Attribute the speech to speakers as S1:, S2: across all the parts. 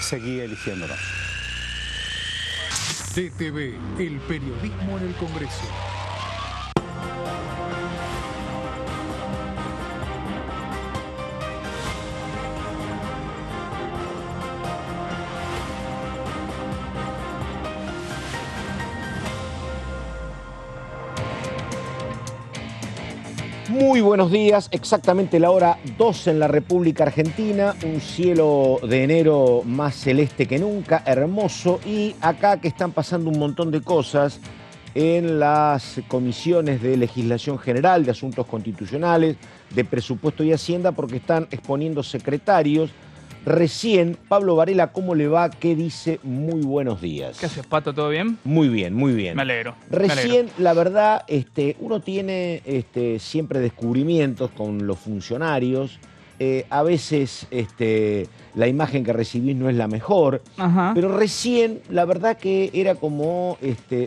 S1: seguí eligiéndonos.
S2: DTV, el periodismo en el Congreso.
S3: Muy buenos días, exactamente la hora 12 en la República Argentina, un cielo de enero más celeste que nunca, hermoso, y acá que están pasando un montón de cosas en las comisiones de legislación general, de asuntos constitucionales, de presupuesto y hacienda, porque están exponiendo secretarios. Recién, Pablo Varela, ¿cómo le va? ¿Qué dice? Muy buenos días.
S4: ¿Qué haces, Pato? ¿Todo bien?
S3: Muy bien, muy bien.
S4: Me alegro.
S3: Recién, la verdad, uno tiene siempre descubrimientos con los funcionarios. A veces la imagen que recibís no es la mejor.
S4: Ajá.
S3: Pero recién, la verdad que era como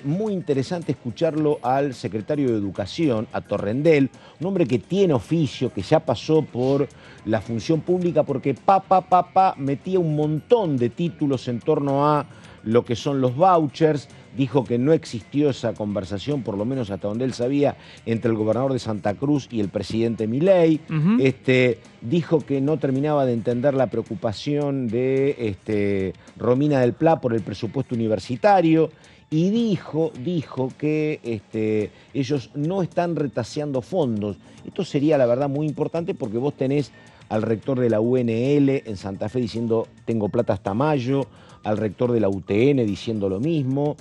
S3: muy interesante escucharlo al secretario de Educación, a Torrendel, un hombre que tiene oficio, que ya pasó por la función pública, porque metía un montón de títulos en torno a lo que son los vouchers. Dijo que no existió esa conversación, por lo menos hasta donde él sabía, entre el gobernador de Santa Cruz y el presidente Milei. Dijo que no terminaba de entender la preocupación de Romina del Pla por el presupuesto universitario. Y dijo que ellos no están retaseando fondos. Esto sería, la verdad, muy importante, porque vos tenés al rector de la UNL en Santa Fe diciendo tengo plata hasta mayo, al rector de la UTN diciendo lo mismo,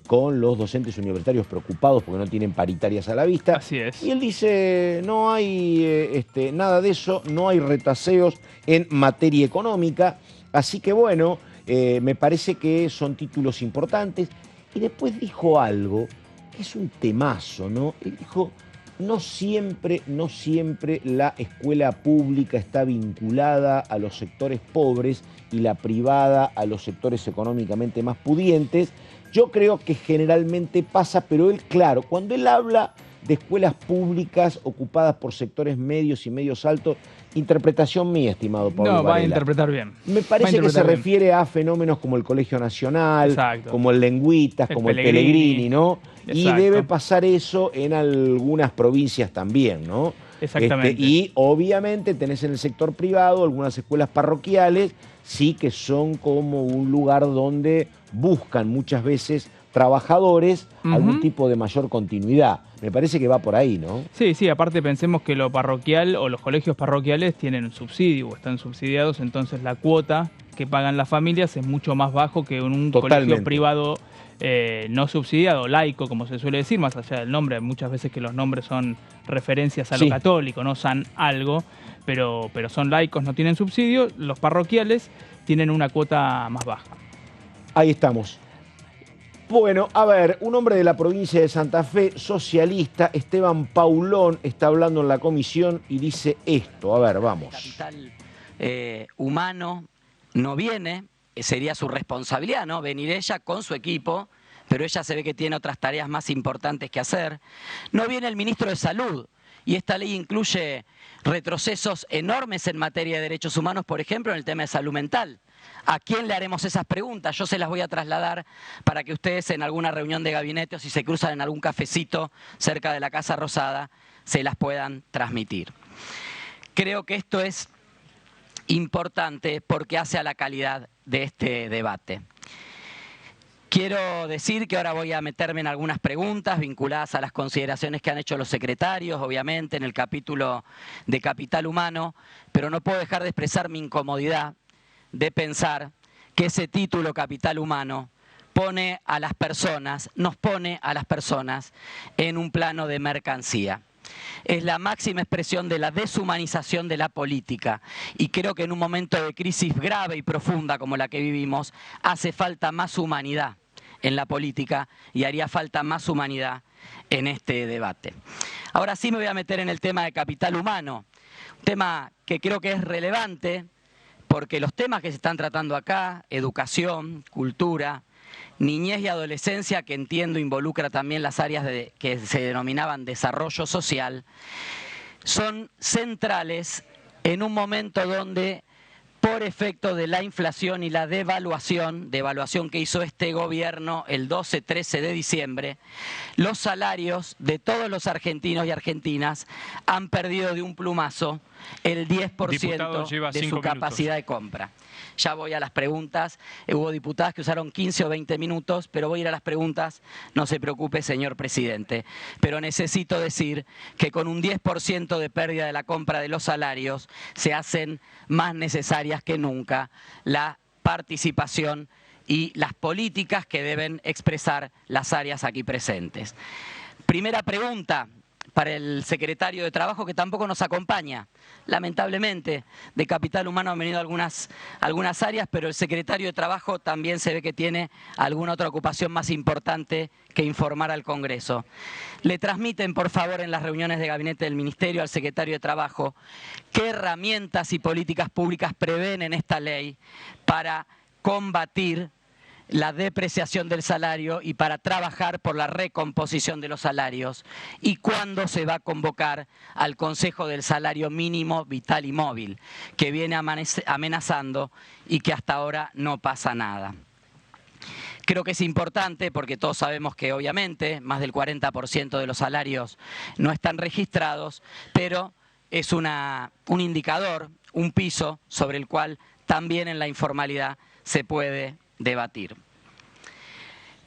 S3: con los docentes universitarios preocupados porque no tienen paritarias a la vista.
S4: Así es.
S3: Y él dice, no hay nada de eso, no hay retaseos en materia económica. Así que bueno, me parece que son títulos importantes. Y después dijo algo que es un temazo, ¿no? Él dijo, no siempre la escuela pública está vinculada a los sectores pobres y la privada a los sectores económicamente más pudientes. Yo creo que generalmente pasa, pero él, claro, cuando él habla de escuelas públicas ocupadas por sectores medios y medios altos, interpretación mía, estimado Pablo
S4: No,
S3: Varela.
S4: va a interpretar bien.
S3: Me parece que se refiere a fenómenos como el Colegio Nacional,
S4: exacto,
S3: como el Lengüitas, como el Pellegrini, ¿no?
S4: Exacto.
S3: Y debe pasar eso en algunas provincias también, ¿no?
S4: Exactamente.
S3: Y obviamente tenés en el sector privado algunas escuelas parroquiales, sí, que son como un lugar donde buscan muchas veces trabajadores algún tipo de mayor continuidad. Me parece que va por ahí, ¿no?
S4: Sí, sí, aparte pensemos que lo parroquial o los colegios parroquiales tienen un subsidio o están subsidiados, entonces la cuota que pagan las familias es mucho más bajo que en un colegio privado no subsidiado, laico, como se suele decir, más allá del nombre. Muchas veces que los nombres son referencias a lo católico, no son algo, pero son laicos, no tienen subsidio. Los parroquiales tienen una cuota más baja.
S3: Ahí estamos. Bueno, a ver, un hombre de la provincia de Santa Fe, socialista, Esteban Paulón, está hablando en la comisión y dice esto. A ver, vamos.
S5: Capital humano no viene, sería su responsabilidad, ¿no? Venir ella con su equipo, pero ella se ve que tiene otras tareas más importantes que hacer. No viene el ministro de Salud, y esta ley incluye retrocesos enormes en materia de derechos humanos, por ejemplo, en el tema de salud mental. ¿A quién le haremos esas preguntas? Yo se las voy a trasladar para que ustedes en alguna reunión de gabinete o si se cruzan en algún cafecito cerca de la Casa Rosada, se las puedan transmitir. Creo que esto es importante porque hace a la calidad de este debate. Quiero decir que ahora voy a meterme en algunas preguntas vinculadas a las consideraciones que han hecho los secretarios, obviamente, en el capítulo de Capital Humano, pero no puedo dejar de expresar mi incomodidad de pensar que ese título Capital Humano pone a las personas, nos pone a las personas en un plano de mercancía. Es la máxima expresión de la deshumanización de la política y creo que en un momento de crisis grave y profunda como la que vivimos hace falta más humanidad en la política y haría falta más humanidad en este debate. Ahora sí me voy a meter en el tema de capital humano, un tema que creo que es relevante porque los temas que se están tratando acá, educación, cultura, niñez y adolescencia, que entiendo involucra también las áreas que se denominaban desarrollo social, son centrales en un momento donde por efecto de la inflación y la devaluación que hizo este gobierno el 12-13 de diciembre, los salarios de todos los argentinos y argentinas han perdido de un plumazo el 10% de su capacidad de compra. Ya voy a las preguntas. Hubo diputadas que usaron 15 o 20 minutos, pero voy a ir a las preguntas. No se preocupe, señor presidente. Pero necesito decir que con un 10% de pérdida de la compra de los salarios se hacen más necesarias que nunca la participación y las políticas que deben expresar las áreas aquí presentes. Primera pregunta para el secretario de Trabajo, que tampoco nos acompaña. Lamentablemente, de Capital Humano han venido algunas áreas, pero el secretario de Trabajo también se ve que tiene alguna otra ocupación más importante que informar al Congreso. Le transmiten, por favor, en las reuniones de gabinete del Ministerio al secretario de Trabajo qué herramientas y políticas públicas prevén en esta ley para combatir la depreciación del salario y para trabajar por la recomposición de los salarios, y cuándo se va a convocar al Consejo del Salario Mínimo Vital y Móvil, que viene amenazando y que hasta ahora no pasa nada. Creo que es importante porque todos sabemos que obviamente más del 40% de los salarios no están registrados, pero es un indicador, un piso sobre el cual también en la informalidad se puede debatir.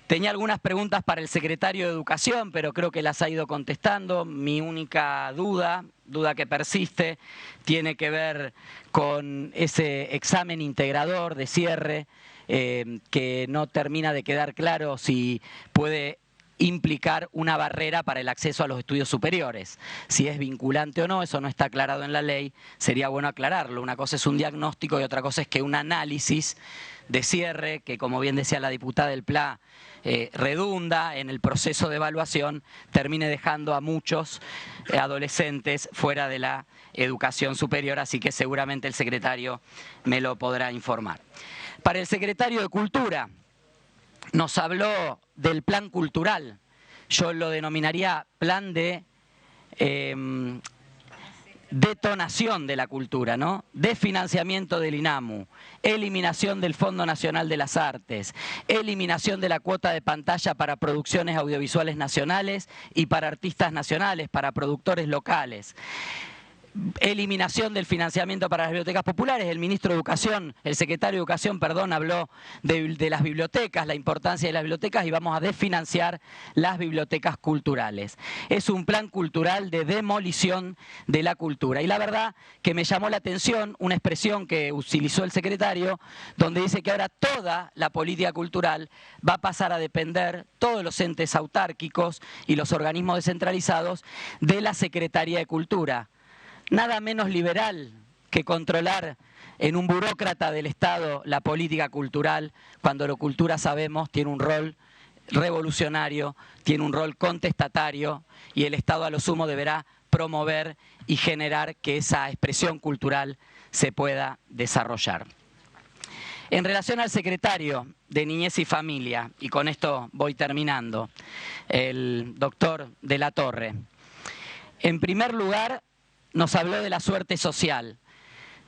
S5: Tenía algunas preguntas para el secretario de Educación, pero creo que las ha ido contestando. Mi única duda que persiste, tiene que ver con ese examen integrador de cierre, que no termina de quedar claro si puede implicar una barrera para el acceso a los estudios superiores. Si es vinculante o no, eso no está aclarado en la ley, sería bueno aclararlo. Una cosa es un diagnóstico y otra cosa es que un análisis de cierre, que como bien decía la diputada del PLA, redunda en el proceso de evaluación, termine dejando a muchos adolescentes fuera de la educación superior, así que seguramente el secretario me lo podrá informar. Para el secretario de Cultura, nos habló del plan cultural. Yo lo denominaría plan de detonación de la cultura, ¿no? Desfinanciamiento del INAMU, eliminación del Fondo Nacional de las Artes, eliminación de la cuota de pantalla para producciones audiovisuales nacionales y para artistas nacionales, para productores locales. Eliminación del financiamiento para las bibliotecas populares. El ministro de Educación, el secretario de Educación, perdón, habló de las bibliotecas, la importancia de las bibliotecas, y vamos a desfinanciar las bibliotecas culturales. Es un plan cultural de demolición de la cultura. Y la verdad que me llamó la atención una expresión que utilizó el secretario, donde dice que ahora toda la política cultural va a pasar a depender, todos los entes autárquicos y los organismos descentralizados, de la Secretaría de Cultura. Nada menos liberal que controlar en un burócrata del Estado la política cultural, cuando la cultura, sabemos, tiene un rol revolucionario, tiene un rol contestatario, y el Estado a lo sumo deberá promover y generar que esa expresión cultural se pueda desarrollar. En relación al secretario de Niñez y Familia, y con esto voy terminando, el doctor de la Torre, en primer lugar, nos habló de la suerte social.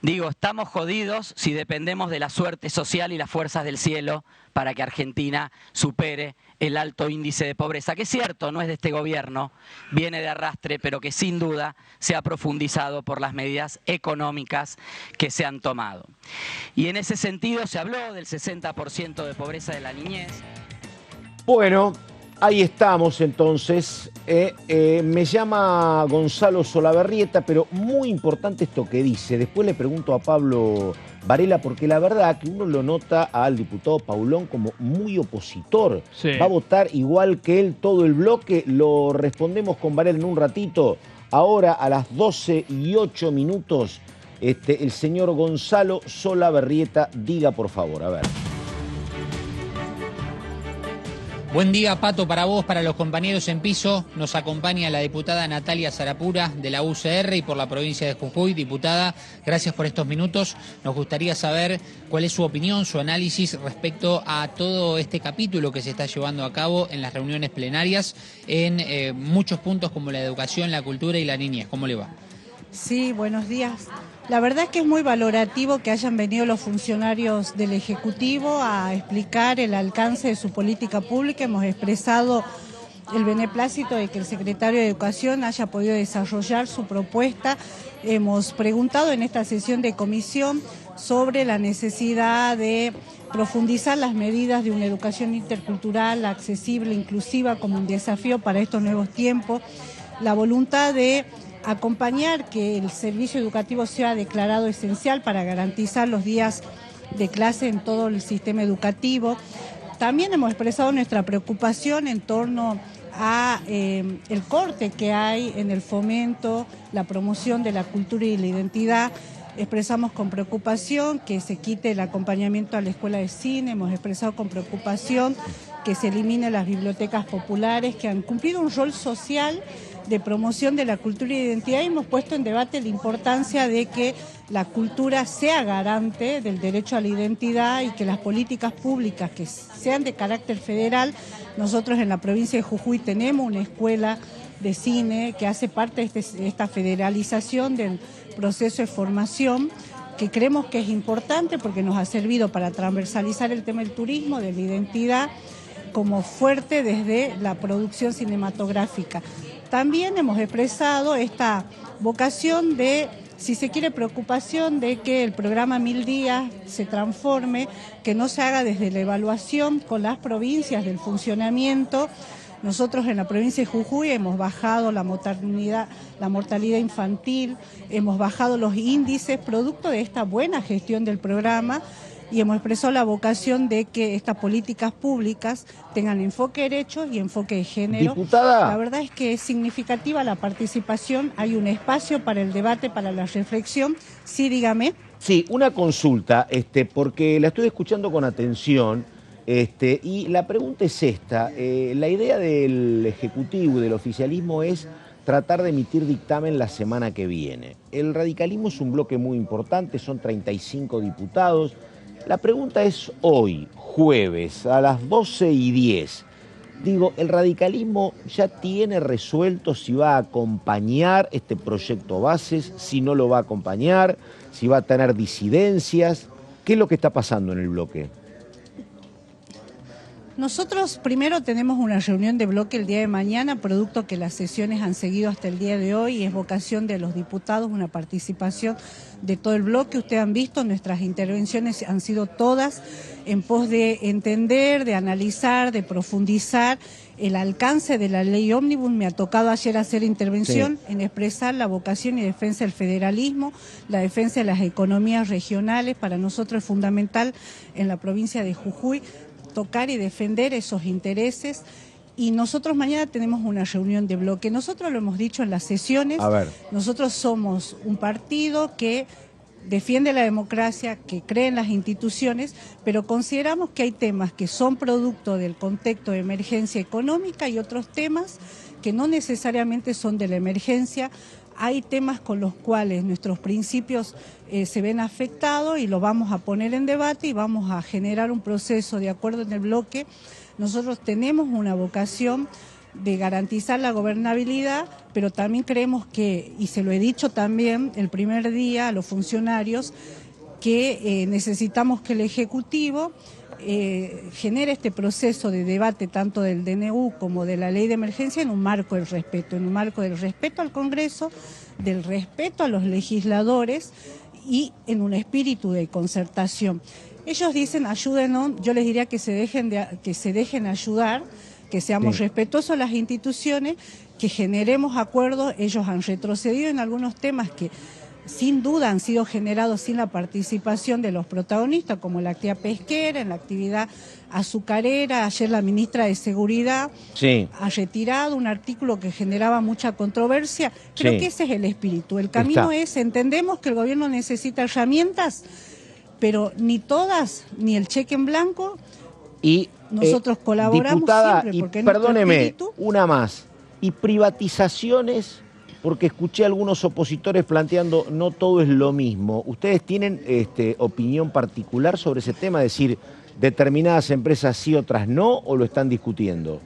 S5: Digo, estamos jodidos si dependemos de la suerte social y las fuerzas del cielo para que Argentina supere el alto índice de pobreza, que es cierto, no es de este gobierno, viene de arrastre, pero que sin duda se ha profundizado por las medidas económicas que se han tomado. Y en ese sentido se habló del 60% de pobreza de la niñez.
S3: Bueno, ahí estamos entonces. Me llama Gonzalo Solabarrieta, pero muy importante esto que dice. Después le pregunto a Pablo Varela, porque la verdad que uno lo nota al diputado Paulón como muy opositor. Sí. Va a votar igual que él todo el bloque. Lo respondemos con Varela en un ratito. Ahora a las 12:08, el señor Gonzalo Solabarrieta, diga por favor, a ver.
S1: Buen día, Pato, para vos, para los compañeros en piso. Nos acompaña la diputada Natalia Sarapura de la UCR y por la provincia de Jujuy. Diputada, gracias por estos minutos. Nos gustaría saber cuál es su opinión, su análisis respecto a todo este capítulo que se está llevando a cabo en las reuniones plenarias en muchos puntos como la educación, la cultura y la niñez. ¿Cómo le va?
S6: Sí, buenos días. La verdad es que es muy valorativo que hayan venido los funcionarios del Ejecutivo a explicar el alcance de su política pública. Hemos expresado el beneplácito de que el secretario de Educación haya podido desarrollar su propuesta. Hemos preguntado en esta sesión de comisión sobre la necesidad de profundizar las medidas de una educación intercultural, accesible, inclusiva, como un desafío para estos nuevos tiempos, la voluntad de acompañar que el servicio educativo sea declarado esencial para garantizar los días de clase en todo el sistema educativo. También hemos expresado nuestra preocupación en torno a el corte que hay en el fomento, la promoción de la cultura y la identidad. Expresamos con preocupación que se quite el acompañamiento a la escuela de cine, hemos expresado con preocupación que se eliminen las bibliotecas populares que han cumplido un rol social de promoción de la cultura y identidad, y hemos puesto en debate la importancia de que la cultura sea garante del derecho a la identidad y que las políticas públicas que sean de carácter federal. Nosotros en la provincia de Jujuy tenemos una escuela de cine que hace parte de esta federalización del proceso de formación, que creemos que es importante porque nos ha servido para transversalizar el tema del turismo, de la identidad, como fuerte desde la producción cinematográfica. También hemos expresado esta vocación de, si se quiere, preocupación de que el programa 1000 días se transforme, que no se haga desde la evaluación con las provincias del funcionamiento. Nosotros en la provincia de Jujuy hemos bajado la mortalidad infantil, hemos bajado los índices producto de esta buena gestión del programa, y hemos expresado la vocación de que estas políticas públicas tengan enfoque de derechos y enfoque de género.
S3: Diputada.
S6: La verdad es que es significativa la participación, hay un espacio para el debate, para la reflexión. Sí, dígame.
S3: Sí, una consulta, porque la estoy escuchando con atención, y la pregunta es esta. La idea del Ejecutivo y del oficialismo es tratar de emitir dictamen la semana que viene. El radicalismo es un bloque muy importante, son 35 diputados. La pregunta es hoy, jueves, a las 12:10. Digo, ¿el radicalismo ya tiene resuelto si va a acompañar este proyecto Bases, si no lo va a acompañar, si va a tener disidencias? ¿Qué es lo que está pasando en el bloque?
S6: Nosotros primero tenemos una reunión de bloque el día de mañana, producto que las sesiones han seguido hasta el día de hoy, y es vocación de los diputados, una participación de todo el bloque. Ustedes han visto, nuestras intervenciones han sido todas en pos de entender, de analizar, de profundizar el alcance de la ley ómnibus. Me ha tocado ayer hacer intervención en expresar la vocación y defensa del federalismo, la defensa de las economías regionales. Para nosotros es fundamental en la provincia de Jujuy tocar y defender esos intereses, y nosotros mañana tenemos una reunión de bloque. Nosotros lo hemos dicho en las sesiones, nosotros somos un partido que defiende la democracia, que cree en las instituciones, pero consideramos que hay temas que son producto del contexto de emergencia económica y otros temas que no necesariamente son de la emergencia. Hay temas con los cuales nuestros principios se ven afectados y lo vamos a poner en debate y vamos a generar un proceso de acuerdo en el bloque. Nosotros tenemos una vocación de garantizar la gobernabilidad, pero también creemos que, y se lo he dicho también el primer día a los funcionarios, que necesitamos que el Ejecutivo genere este proceso de debate tanto del DNU como de la ley de emergencia en un marco del respeto, al Congreso, del respeto a los legisladores y en un espíritu de concertación. Ellos dicen ayúdenos, yo les diría que se dejen ayudar, que seamos respetuosos a las instituciones, que generemos acuerdos. Ellos han retrocedido en algunos temas que sin duda han sido generados sin la participación de los protagonistas, como la actividad pesquera, en la actividad azucarera. Ayer la ministra de Seguridad ha retirado un artículo que generaba mucha controversia. Creo que ese es el espíritu. El camino es, entendemos que el gobierno necesita herramientas, pero ni todas, ni el cheque en blanco.
S3: Y
S6: nosotros colaboramos
S3: diputada,
S6: siempre, porque
S3: y perdóneme,
S6: espíritu...
S3: una más. ¿Y privatizaciones? Porque escuché a algunos opositores planteando no todo es lo mismo. ¿Ustedes tienen opinión particular sobre ese tema? Es decir, determinadas empresas sí, otras no, ¿o lo están discutiendo?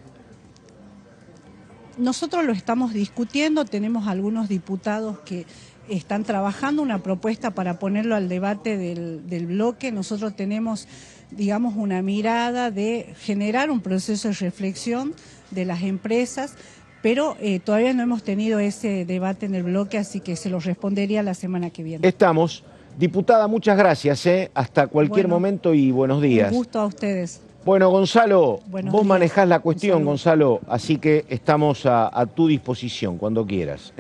S6: Nosotros lo estamos discutiendo, tenemos algunos diputados que están trabajando una propuesta para ponerlo al debate del bloque. Nosotros tenemos, digamos, una mirada de generar un proceso de reflexión de las empresas, pero todavía no hemos tenido ese debate en el bloque, así que se lo respondería la semana que viene.
S3: Estamos. Diputada, muchas gracias. Hasta cualquier momento y buenos días.
S6: Un gusto a ustedes.
S3: Bueno, Gonzalo,
S6: Buenos
S3: vos
S6: días.
S3: manejás la cuestión, Gonzalo, así que estamos a tu disposición cuando quieras.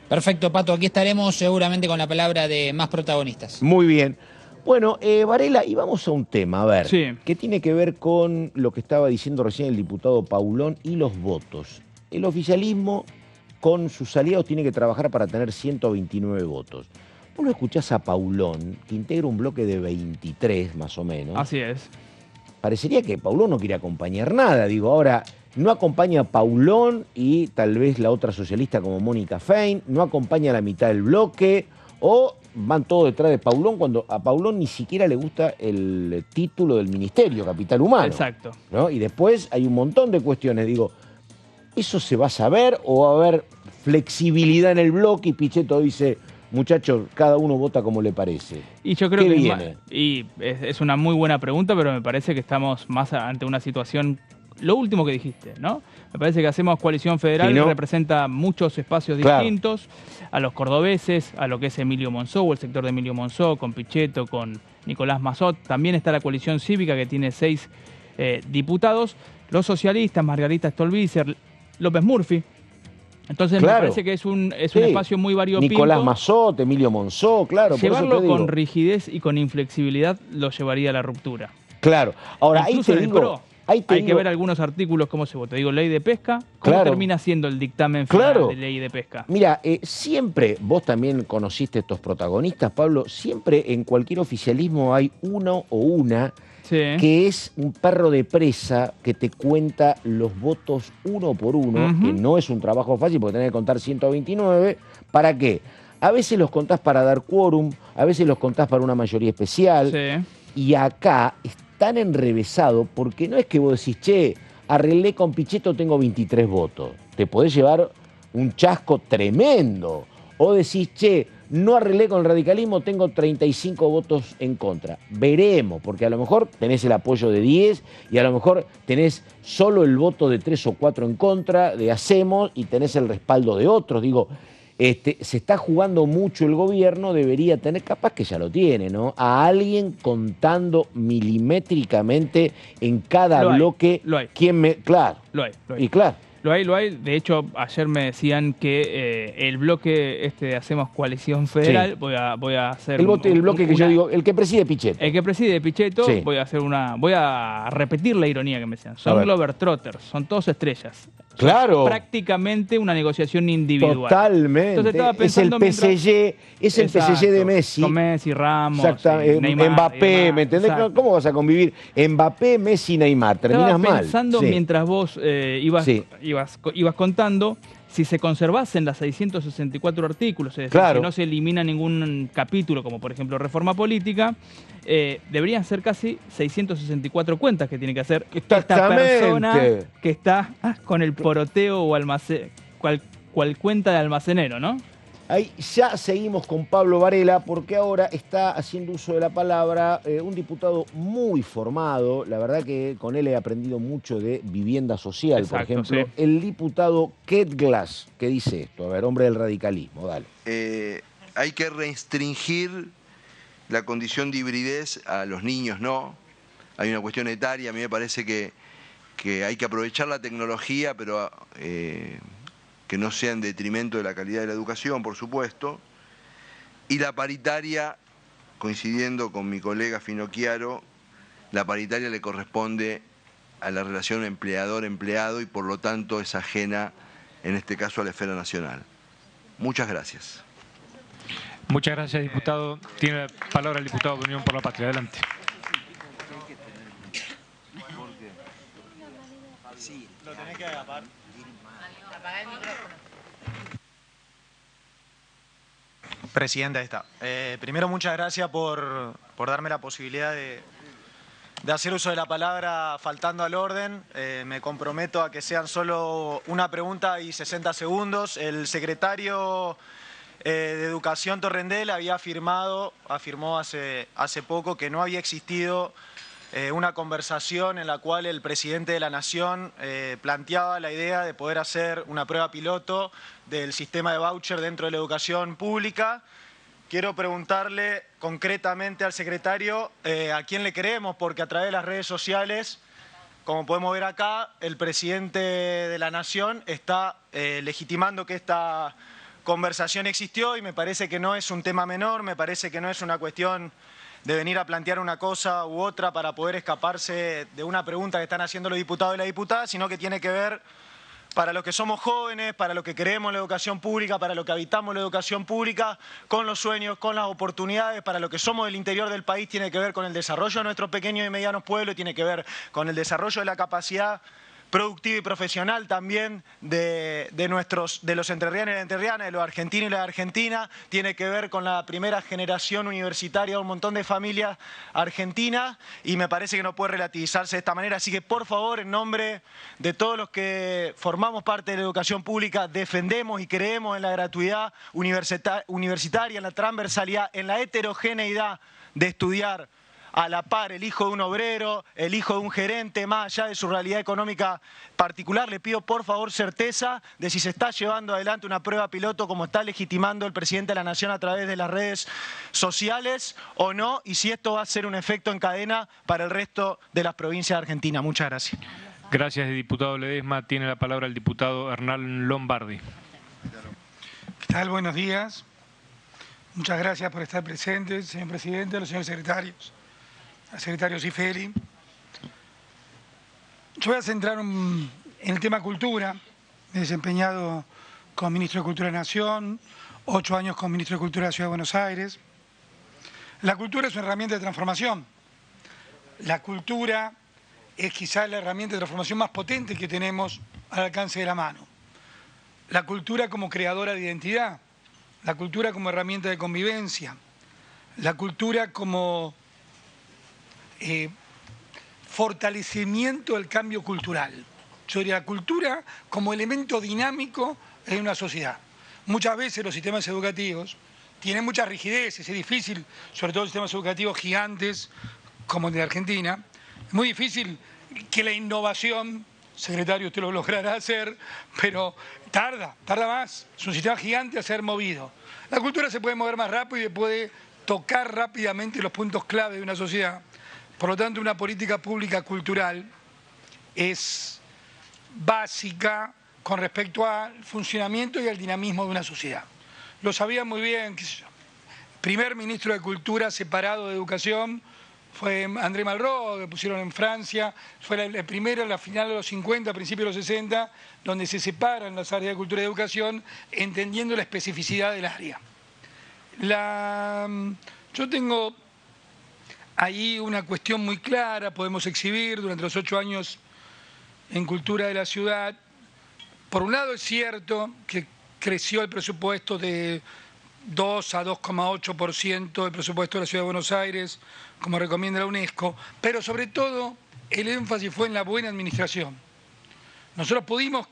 S1: Perfecto, Pato, aquí estaremos seguramente con la palabra de más protagonistas.
S3: Muy bien. Bueno, Varela, y vamos a un tema, a ver,
S4: Sí.
S3: que tiene que ver con lo que estaba diciendo recién el diputado Paulón y los votos. El oficialismo con sus aliados tiene que trabajar para tener 129 votos. Vos lo escuchás a Paulón, que integra un bloque de 23 más o menos.
S4: Así es.
S3: Parecería que Paulón no quiere acompañar nada. Digo, ahora, no acompaña a Paulón y tal vez la otra socialista como Mónica Fein, no acompaña a la mitad del bloque, o van todos detrás de Paulón cuando a Paulón ni siquiera le gusta el título del ministerio, Capital Humano.
S4: Exacto.
S3: ¿No? Y después hay un montón de cuestiones. Digo, ¿eso se va a saber o va a haber flexibilidad en el bloque? Y Pichetto dice, muchachos, cada uno vota como le parece.
S4: Y yo creo
S3: ¿Qué
S4: que
S3: viene?
S4: es una muy buena pregunta, pero me parece que estamos más ante una situación, lo último que dijiste, ¿no? Me parece que hacemos coalición federal,
S3: Sí, ¿no?
S4: representa muchos espacios
S3: Claro.
S4: distintos, a los cordobeses, a lo que es Emilio Monzó o el sector de Emilio Monzó, con Pichetto, con Nicolás Mazot. También está la coalición cívica que tiene 6 diputados, los socialistas, Margarita Stolbizer, López Murphy. Entonces
S3: Claro.
S4: me parece que es un
S3: Sí.
S4: espacio muy variopinto.
S3: Nicolás Mazot, Emilio Monzó, claro. por eso
S4: Llevarlo
S3: te digo.
S4: con rigidez y con inflexibilidad lo llevaría a la ruptura.
S3: Claro. Ahora,
S4: Incluso
S3: ahí
S4: en
S3: te
S4: el
S3: digo...
S4: PRO
S3: ahí te
S4: hay que
S3: digo-
S4: ver algunos artículos, cómo se vota. Digo, ley de pesca, cómo
S3: Claro.
S4: termina siendo el dictamen final
S3: Claro.
S4: de ley de pesca.
S3: Mira, siempre, vos también conociste estos protagonistas, Pablo, siempre en cualquier oficialismo hay uno o una
S4: Sí.
S3: que es un perro de presa que te cuenta los votos uno por uno,
S4: Ujú.
S3: que no es un trabajo fácil porque tenés que contar 129. ¿Para qué? A veces los contás para dar quórum, a veces los contás para una mayoría especial.
S4: Sí.
S3: Y acá es tan enrevesado porque no es que vos decís, che, arreglé con Pichetto, tengo 23 votos. Te podés llevar un chasco tremendo. O decís, che, no arreglé con el radicalismo, tengo 35 votos en contra. Veremos, porque a lo mejor tenés el apoyo de 10 y a lo mejor tenés solo el voto de 3 o 4 en contra de Hacemos y tenés el respaldo de otros. Digo, se está jugando mucho el gobierno, debería tener, capaz que ya lo tiene, ¿no? A alguien contando milimétricamente en cada
S4: Lo hay,
S3: bloque
S4: lo hay.
S3: Claro.
S4: Lo hay, lo hay.
S3: Y claro.
S4: Lo hay. De hecho, ayer me decían que el bloque de Hacemos Coalición Federal,
S3: Sí.
S4: voy a hacer
S3: El bloque que yo digo, el que preside Pichetto.
S4: El que preside Pichetto,
S3: Sí.
S4: voy a repetir la ironía que me decían.
S3: A
S4: Son
S3: ver.
S4: Glover Trotters, son todos estrellas.
S3: Claro.
S4: Prácticamente una negociación individual.
S3: Totalmente.
S4: Entonces estaba
S3: Es el
S4: pensando
S3: PSG, es el PSG de Messi.
S4: Con Messi, Ramos,
S3: Exactamente.
S4: Neymar, y
S3: Mbappé,
S4: demás.
S3: ¿me entendés?
S4: Exacto.
S3: ¿Cómo vas a convivir? Mbappé, Messi, Neymar. Terminas
S4: Estaba
S3: mal.
S4: pensando
S3: Sí.
S4: mientras vos
S3: Sí.
S4: ibas contando, si se conservasen las 664 artículos, es decir,
S3: Claro.
S4: si no se elimina ningún capítulo, como por ejemplo reforma política, deberían ser casi 664 cuentas que tiene que hacer esta
S3: Exactamente.
S4: persona que está con el poroteo o cual cuenta de almacenero, ¿no?
S3: Ahí ya seguimos con Pablo Varela porque ahora está haciendo uso de la palabra un diputado muy formado. La verdad que con él he aprendido mucho de vivienda social, por
S4: Exacto,
S3: ejemplo.
S4: sí.
S3: El diputado Keith Glass, que dice esto. A ver, hombre del radicalismo, dale.
S7: Hay que restringir la condición de hibridez a los niños, ¿no? Hay una cuestión etaria, a mí me parece que hay que aprovechar la tecnología, pero que no sea en detrimento de la calidad de la educación, por supuesto. Y la paritaria, coincidiendo con mi colega Finocchiaro, la paritaria le corresponde a la relación empleador-empleado y por lo tanto es ajena, en este caso, a la esfera nacional. Muchas gracias.
S8: Muchas gracias, diputado. Tiene la palabra el diputado de Unión por la Patria. Adelante.
S9: Lo tenés que apagar. Presidenta, ahí está. Primero, muchas gracias por darme la posibilidad de de hacer uso de la palabra faltando al orden. Me comprometo a que sean solo una pregunta y 60 segundos. El secretario de Educación Torrendel afirmó hace poco que no había existido una conversación en la cual el presidente de la Nación planteaba la idea de poder hacer una prueba piloto del sistema de voucher dentro de la educación pública. Quiero preguntarle concretamente al secretario a quién le creemos, porque a través de las redes sociales, como podemos ver acá, el presidente de la Nación está legitimando que esta conversación existió y me parece que no es un tema menor, me parece que no es una cuestión de venir a plantear una cosa u otra para poder escaparse de una pregunta que están haciendo los diputados y las diputadas, sino que tiene que ver para los que somos jóvenes, para los que creemos en la educación pública, para los que habitamos la educación pública, con los sueños, con las oportunidades, para los que somos del interior del país, tiene que ver con el desarrollo de nuestros pequeños y medianos pueblos, tiene que ver con el desarrollo de la capacidad productiva y profesional también de los entrerrianos y las entrerrianas, de los argentinos y las argentinas, tiene que ver con la primera generación universitaria de un montón de familias argentinas y me parece que no puede relativizarse de esta manera. Así que por favor, en nombre de todos los que formamos parte de la educación pública, defendemos y creemos en la gratuidad universitaria, en la transversalidad, en la heterogeneidad de estudiar a la par el hijo de un obrero, el hijo de un gerente, más allá de su realidad económica particular. Le pido por favor certeza de si se está llevando adelante una prueba piloto como está legitimando el presidente de la Nación a través de las redes sociales o no, y si esto va a ser un efecto en cadena para el resto de las provincias de Argentina. Muchas gracias.
S8: Gracias, diputado Ledesma. Tiene la palabra el diputado Hernán Lombardi.
S10: ¿Qué tal? Buenos días. Muchas gracias por estar presentes, señor presidente, los señores secretarios. Al secretario Cifeli. Yo voy a centrar en el tema cultura. Me he desempeñado como ministro de Cultura de Nación, 8 años como ministro de Cultura de la Ciudad de Buenos Aires. La cultura es una herramienta de transformación. La cultura es quizás la herramienta de transformación más potente que tenemos al alcance de la mano. La cultura como creadora de identidad, la cultura como herramienta de convivencia, la cultura como fortalecimiento del cambio cultural. Yo diría la cultura como elemento dinámico en una sociedad. Muchas veces los sistemas educativos tienen muchas rigideces, es difícil, sobre todo los sistemas educativos gigantes como el de Argentina, es muy difícil que la innovación, secretario, usted lo logrará hacer, pero tarda más. Es un sistema gigante a ser movido. La cultura se puede mover más rápido y puede tocar rápidamente los puntos clave de una sociedad. Por lo tanto, una política pública cultural es básica con respecto al funcionamiento y al dinamismo de una sociedad. Lo sabía muy bien, qué sé yo. El primer ministro de Cultura separado de Educación fue André Malraux, que pusieron en Francia, fue el primero en la final de los 50, principios de los 60, donde se separan las áreas de cultura y educación, entendiendo la especificidad del área. Yo tengo ahí una cuestión muy clara, podemos exhibir durante los 8 años en Cultura de la Ciudad. Por un lado es cierto que creció el presupuesto de 2 a 2,8% del presupuesto de la Ciudad de Buenos Aires, como recomienda la UNESCO, pero sobre todo el énfasis fue en la buena administración. Nosotros pudimos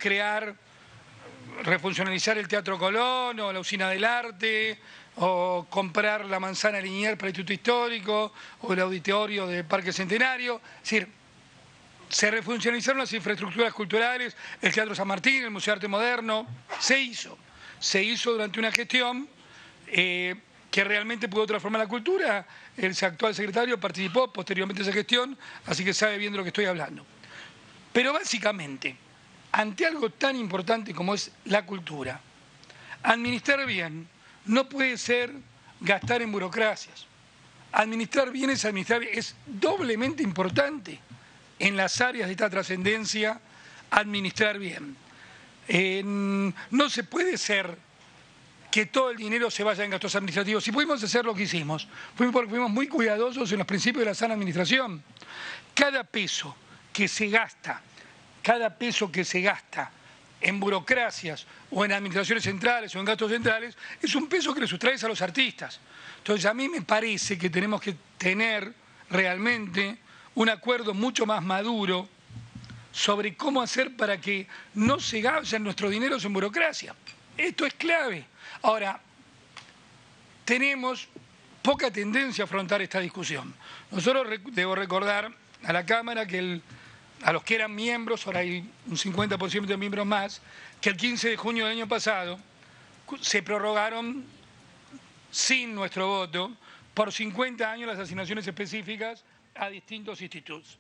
S10: refuncionalizar el Teatro Colón o la Usina del Arte, o comprar la manzana Liniers para el Instituto Histórico, o el auditorio del Parque Centenario. Es decir, se refuncionalizaron las infraestructuras culturales, el Teatro San Martín, el Museo de Arte Moderno, se hizo durante una gestión que realmente pudo transformar la cultura. El actual secretario participó posteriormente de esa gestión, así que sabe bien de lo que estoy hablando. Pero básicamente, ante algo tan importante como es la cultura, administrar bien no puede ser gastar en burocracias. Administrar bien es doblemente importante en las áreas de esta trascendencia, administrar bien. No se puede ser que todo el dinero se vaya en gastos administrativos. Si pudimos hacer lo que hicimos, fuimos muy cuidadosos en los principios de la sana administración. Cada peso que se gasta en burocracias o en administraciones centrales o en gastos centrales, es un peso que le sustraes a los artistas. Entonces a mí me parece que tenemos que tener realmente un acuerdo mucho más maduro sobre cómo hacer para que no se gasten nuestros dineros en burocracia. Esto es clave. Ahora, tenemos poca tendencia a afrontar esta discusión. Nosotros debo recordar a la Cámara que a los que eran miembros, ahora hay un 50% de miembros más, que el 15 de junio del año pasado se prorrogaron sin nuestro voto por 50 años las asignaciones específicas a distintos institutos.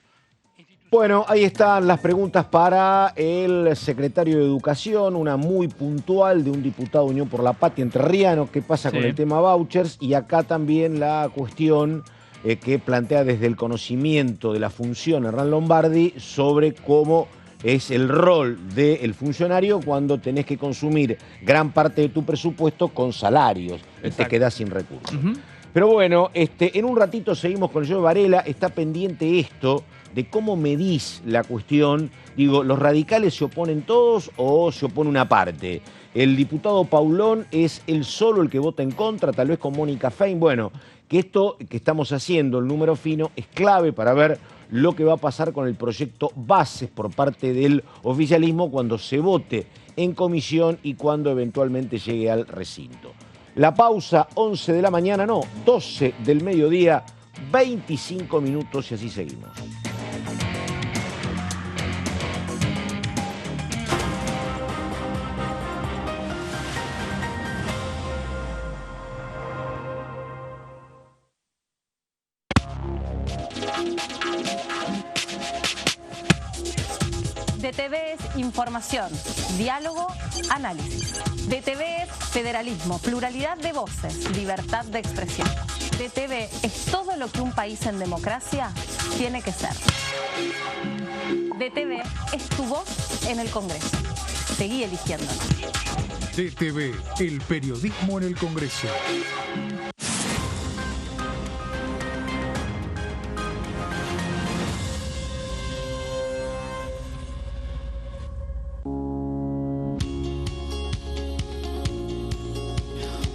S3: Bueno, ahí están las preguntas para el secretario de Educación, una muy puntual de un diputado de Unión por la Patria entrerriano, qué pasa con el tema vouchers, y acá también la cuestión que plantea desde el conocimiento de la función Hernán Lombardi sobre cómo es el rol del funcionario cuando tenés que consumir gran parte de tu presupuesto con salarios y te quedás sin recursos. Pero bueno, en un ratito seguimos con el señor Varela, está pendiente esto de cómo medís la cuestión. Digo, ¿los radicales se oponen todos o se opone una parte? El diputado Paulón es él solo el que vota en contra, tal vez con Mónica Fein. Bueno, que esto que estamos haciendo, el número fino, es clave para ver lo que va a pasar con el proyecto Bases por parte del oficialismo cuando se vote en comisión y cuando eventualmente llegue al recinto. La pausa, 11 de la mañana, no, 12 del mediodía, 25 minutos y así seguimos.
S11: DTV es información, diálogo, análisis. DTV es federalismo, pluralidad de voces, libertad de expresión. DTV es todo lo que un país en democracia tiene que ser. DTV es tu voz en el Congreso. Seguí eligiéndonos.
S2: DTV, el periodismo en el Congreso.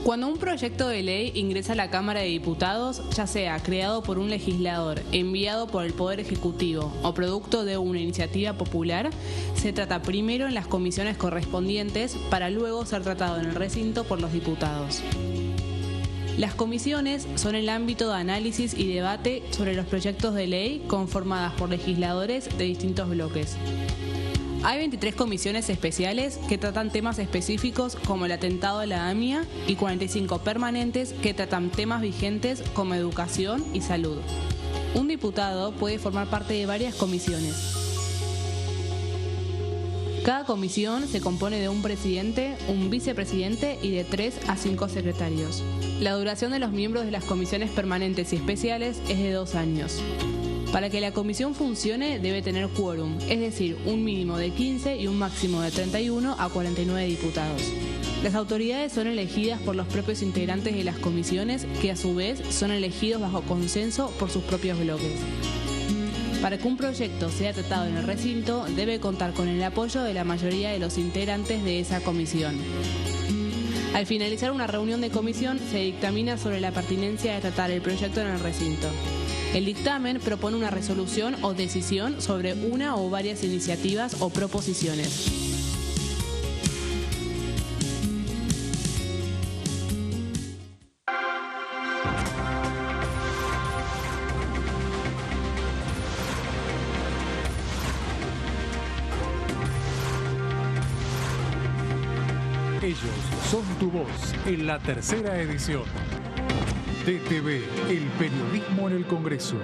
S12: Cuando un proyecto de ley ingresa a la Cámara de Diputados, ya sea creado por un legislador, enviado por el Poder Ejecutivo o producto de una iniciativa popular, se trata primero en las comisiones correspondientes para luego ser tratado en el recinto por los diputados. Las comisiones son el ámbito de análisis y debate sobre los proyectos de ley conformadas por legisladores de distintos bloques. Hay 23 comisiones especiales que tratan temas específicos como el atentado a la AMIA y 45 permanentes que tratan temas vigentes como educación y salud. Un diputado puede formar parte de varias comisiones. Cada comisión se compone de un presidente, un vicepresidente y de 3 a 5 secretarios. La duración de los miembros de las comisiones permanentes y especiales es de 2 años. Para que la comisión funcione debe tener quórum, es decir, un mínimo de 15 y un máximo de 31 a 49 diputados. Las autoridades son elegidas por los propios integrantes de las comisiones, que a su vez son elegidos bajo consenso por sus propios bloques. Para que un proyecto sea tratado en el recinto, debe contar con el apoyo de la mayoría de los integrantes de esa comisión. Al finalizar una reunión de comisión, se dictamina sobre la pertinencia de tratar el proyecto en el recinto. El dictamen propone una resolución o decisión sobre una o varias iniciativas o proposiciones.
S2: Ellos son tu voz en la tercera edición. DTV, el periodismo en el Congreso.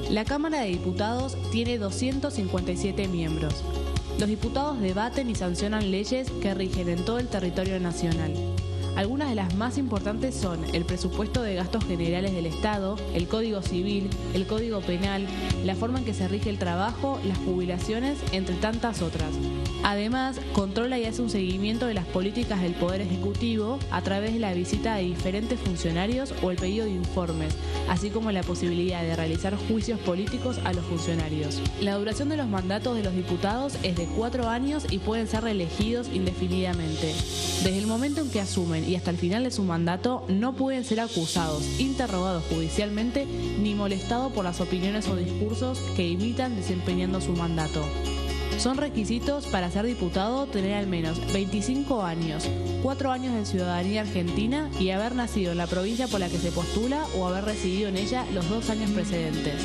S12: La Cámara de Diputados tiene 257 miembros. Los diputados debaten y sancionan leyes que rigen en todo el territorio nacional. Algunas de las más importantes son el presupuesto de gastos generales del Estado, el Código Civil, el Código Penal, la forma en que se rige el trabajo, las jubilaciones, entre tantas otras. Además, controla y hace un seguimiento de las políticas del Poder Ejecutivo a través de la visita de diferentes funcionarios o el pedido de informes, así como la posibilidad de realizar juicios políticos a los funcionarios. La duración de los mandatos de los diputados es de 4 años y pueden ser reelegidos indefinidamente. Desde el momento en que asumen y hasta el final de su mandato, no pueden ser acusados, interrogados judicialmente ni molestados por las opiniones o discursos que imitan desempeñando su mandato. Son requisitos para ser diputado tener al menos 25 años, 4 años de ciudadanía argentina y haber nacido en la provincia por la que se postula o haber residido en ella los 2 años precedentes.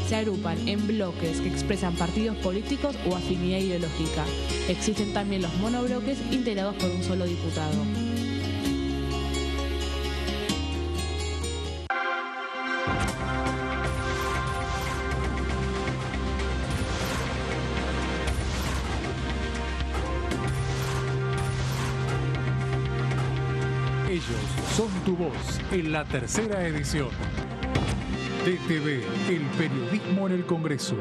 S12: Se agrupan en bloques que expresan partidos políticos o afinidad ideológica. Existen también los monobloques integrados por un solo diputado.
S2: Ellos son tu voz en la tercera edición. DTV, el periodismo en el Congreso.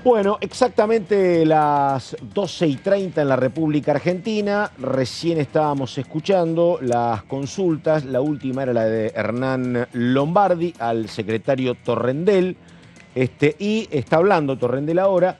S3: Bueno, exactamente las 12:30 en la República Argentina. Recién estábamos escuchando las consultas. La última era la de Hernán Lombardi al secretario Torrendel. Y está hablando Torrendel ahora.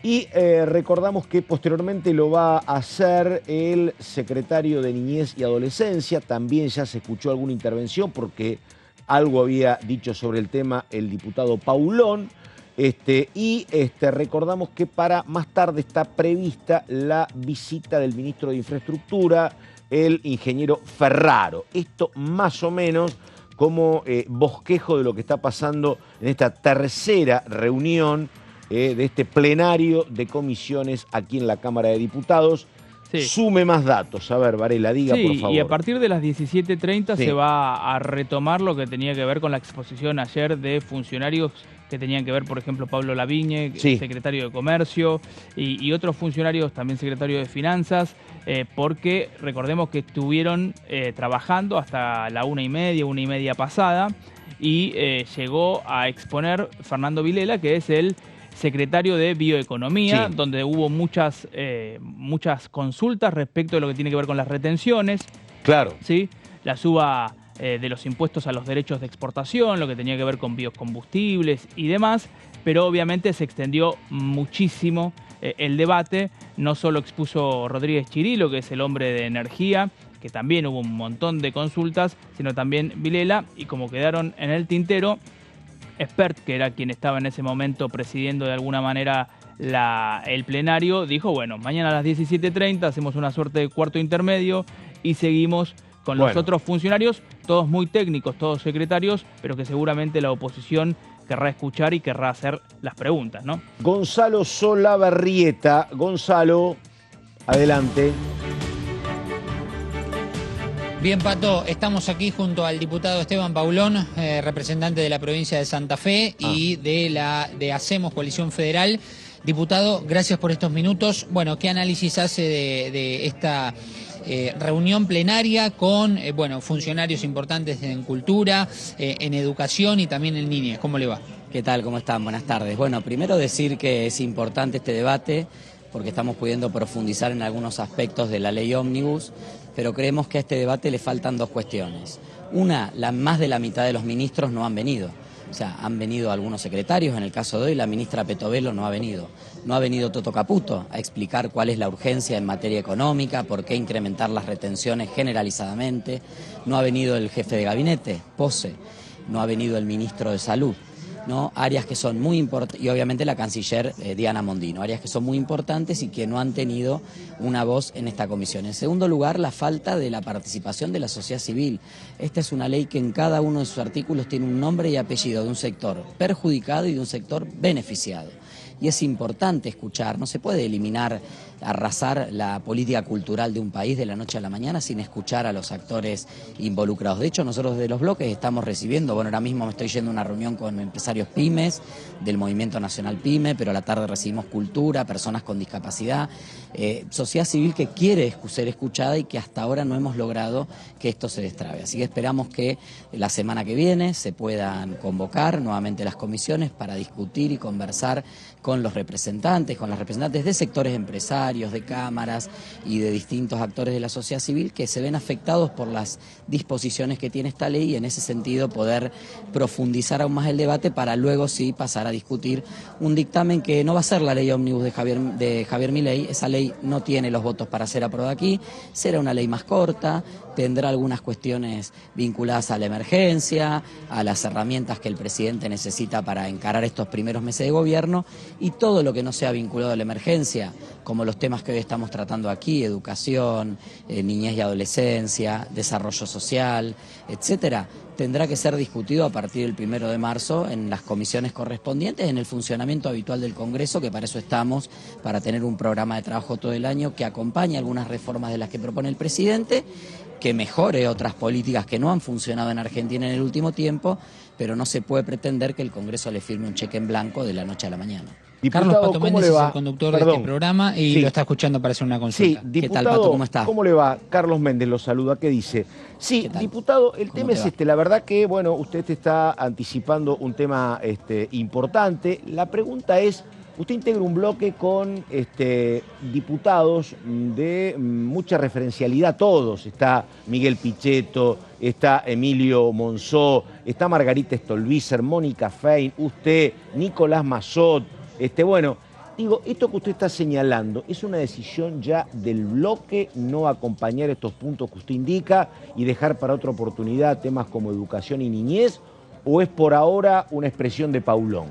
S3: Y recordamos que posteriormente lo va a hacer el secretario de Niñez y Adolescencia. También ya se escuchó alguna intervención porque algo había dicho sobre el tema el diputado Paulón. Recordamos que para más tarde está prevista la visita del ministro de Infraestructura, el ingeniero Ferraro. Esto más o menos como bosquejo de lo que está pasando en esta tercera reunión de este plenario de comisiones aquí en la Cámara de Diputados. Sí. Sume más datos. A ver, Varela, diga por favor.
S4: Y a partir de las 17:30 se va a retomar lo que tenía que ver con la exposición ayer de funcionarios que tenían que ver, por ejemplo, Pablo Lavigne, secretario de Comercio, y otros funcionarios, también secretario de Finanzas, porque recordemos que estuvieron trabajando hasta la 1:30 pasada, y llegó a exponer Fernando Vilela, que es el secretario de Bioeconomía, donde hubo muchas consultas respecto de lo que tiene que ver con las retenciones.
S3: Claro.
S4: ¿Sí? La suba de los impuestos a los derechos de exportación, lo que tenía que ver con biocombustibles y demás, pero obviamente se extendió muchísimo el debate. No solo expuso Rodríguez Chirilo, que es el hombre de energía, que también hubo un montón de consultas, sino también Vilela, y como quedaron en el tintero, Espert, que era quien estaba en ese momento presidiendo de alguna manera el plenario, dijo, bueno, mañana a las 17:30 hacemos una suerte de cuarto intermedio y seguimos con los otros funcionarios, todos muy técnicos, todos secretarios, pero que seguramente la oposición querrá escuchar y querrá hacer las preguntas, ¿no?
S3: Gonzalo Solabarrieta. Gonzalo, adelante.
S1: Bien, Pato, estamos aquí junto al diputado Esteban Paulón, representante de la provincia de Santa Fe y de Hacemos Coalición Federal. Diputado, gracias por estos minutos. Bueno, ¿qué análisis hace de esta reunión plenaria con funcionarios importantes en cultura, en educación y también en niñez? ¿Cómo le va?
S5: ¿Qué tal? ¿Cómo están? Buenas tardes. Bueno, primero decir que es importante este debate porque estamos pudiendo profundizar en algunos aspectos de la ley ómnibus, pero creemos que a este debate le faltan dos cuestiones. Una, más de la mitad de los ministros no han venido. O sea, han venido algunos secretarios, en el caso de hoy la ministra Petovelo no ha venido. No ha venido Toto Caputo a explicar cuál es la urgencia en materia económica, por qué incrementar las retenciones generalizadamente. No ha venido el jefe de gabinete, Pose. No ha venido el ministro de Salud. ¿No? Áreas que son muy importantes, y obviamente la canciller Diana Mondino, áreas que son muy importantes y que no han tenido una voz en esta comisión. En segundo lugar, la falta de la participación de la sociedad civil. Esta es una ley que en cada uno de sus artículos tiene un nombre y apellido de un sector perjudicado y de un sector beneficiado. Y es importante escuchar, no se puede eliminar arrasar la política cultural de un país de la noche a la mañana sin escuchar a los actores involucrados. De hecho, nosotros de los bloques estamos recibiendo, bueno, ahora mismo me estoy yendo a una reunión con empresarios pymes, del Movimiento Nacional Pyme, pero a la tarde recibimos cultura, personas con discapacidad, sociedad civil que quiere ser escuchada y que hasta ahora no hemos logrado que esto se destrabe. Así que esperamos que la semana que viene se puedan convocar nuevamente las comisiones para discutir y conversar con los representantes, con las representantes de sectores empresarios, de cámaras y de distintos actores de la sociedad civil que se ven afectados por las disposiciones que tiene esta ley y en ese sentido poder profundizar aún más el debate para luego sí pasar a discutir un dictamen que no va a ser la ley ómnibus de Javier Milei. Esa ley no tiene los votos para ser aprobada aquí, será una ley más corta, tendrá algunas cuestiones vinculadas a la emergencia, a las herramientas que el presidente necesita para encarar estos primeros meses de gobierno y todo lo que no sea vinculado a la emergencia, como los temas que hoy estamos tratando aquí, educación, niñez y adolescencia, desarrollo social, etcétera, tendrá que ser discutido a partir del 1 de marzo en las comisiones correspondientes, en el funcionamiento habitual del Congreso, que para eso estamos, para tener un programa de trabajo todo el año que acompañe algunas reformas de las que propone el presidente, que mejore otras políticas que no han funcionado en Argentina en el último tiempo, pero no se puede pretender que el Congreso le firme un cheque en blanco de la noche a la mañana.
S1: Diputado, Carlos Pato Méndez es el conductor de este programa y lo está escuchando para hacer una consulta.
S3: Sí, diputado,
S5: ¿qué tal, Pato? ¿Cómo está?
S3: ¿Cómo le va? Carlos Méndez lo saluda. ¿Qué dice? Sí, diputado, el tema es este. La verdad que, bueno, usted está anticipando un tema importante. La pregunta es, usted integra un bloque con diputados de mucha referencialidad, todos. Está Miguel Pichetto, está Emilio Monzó, está Margarita Stolbizer, Mónica Fein, usted, Nicolás Massot. Bueno, digo, esto que usted está señalando, ¿es una decisión ya del bloque no acompañar estos puntos que usted indica y dejar para otra oportunidad temas como educación y niñez? ¿O es por ahora una expresión de Paulón?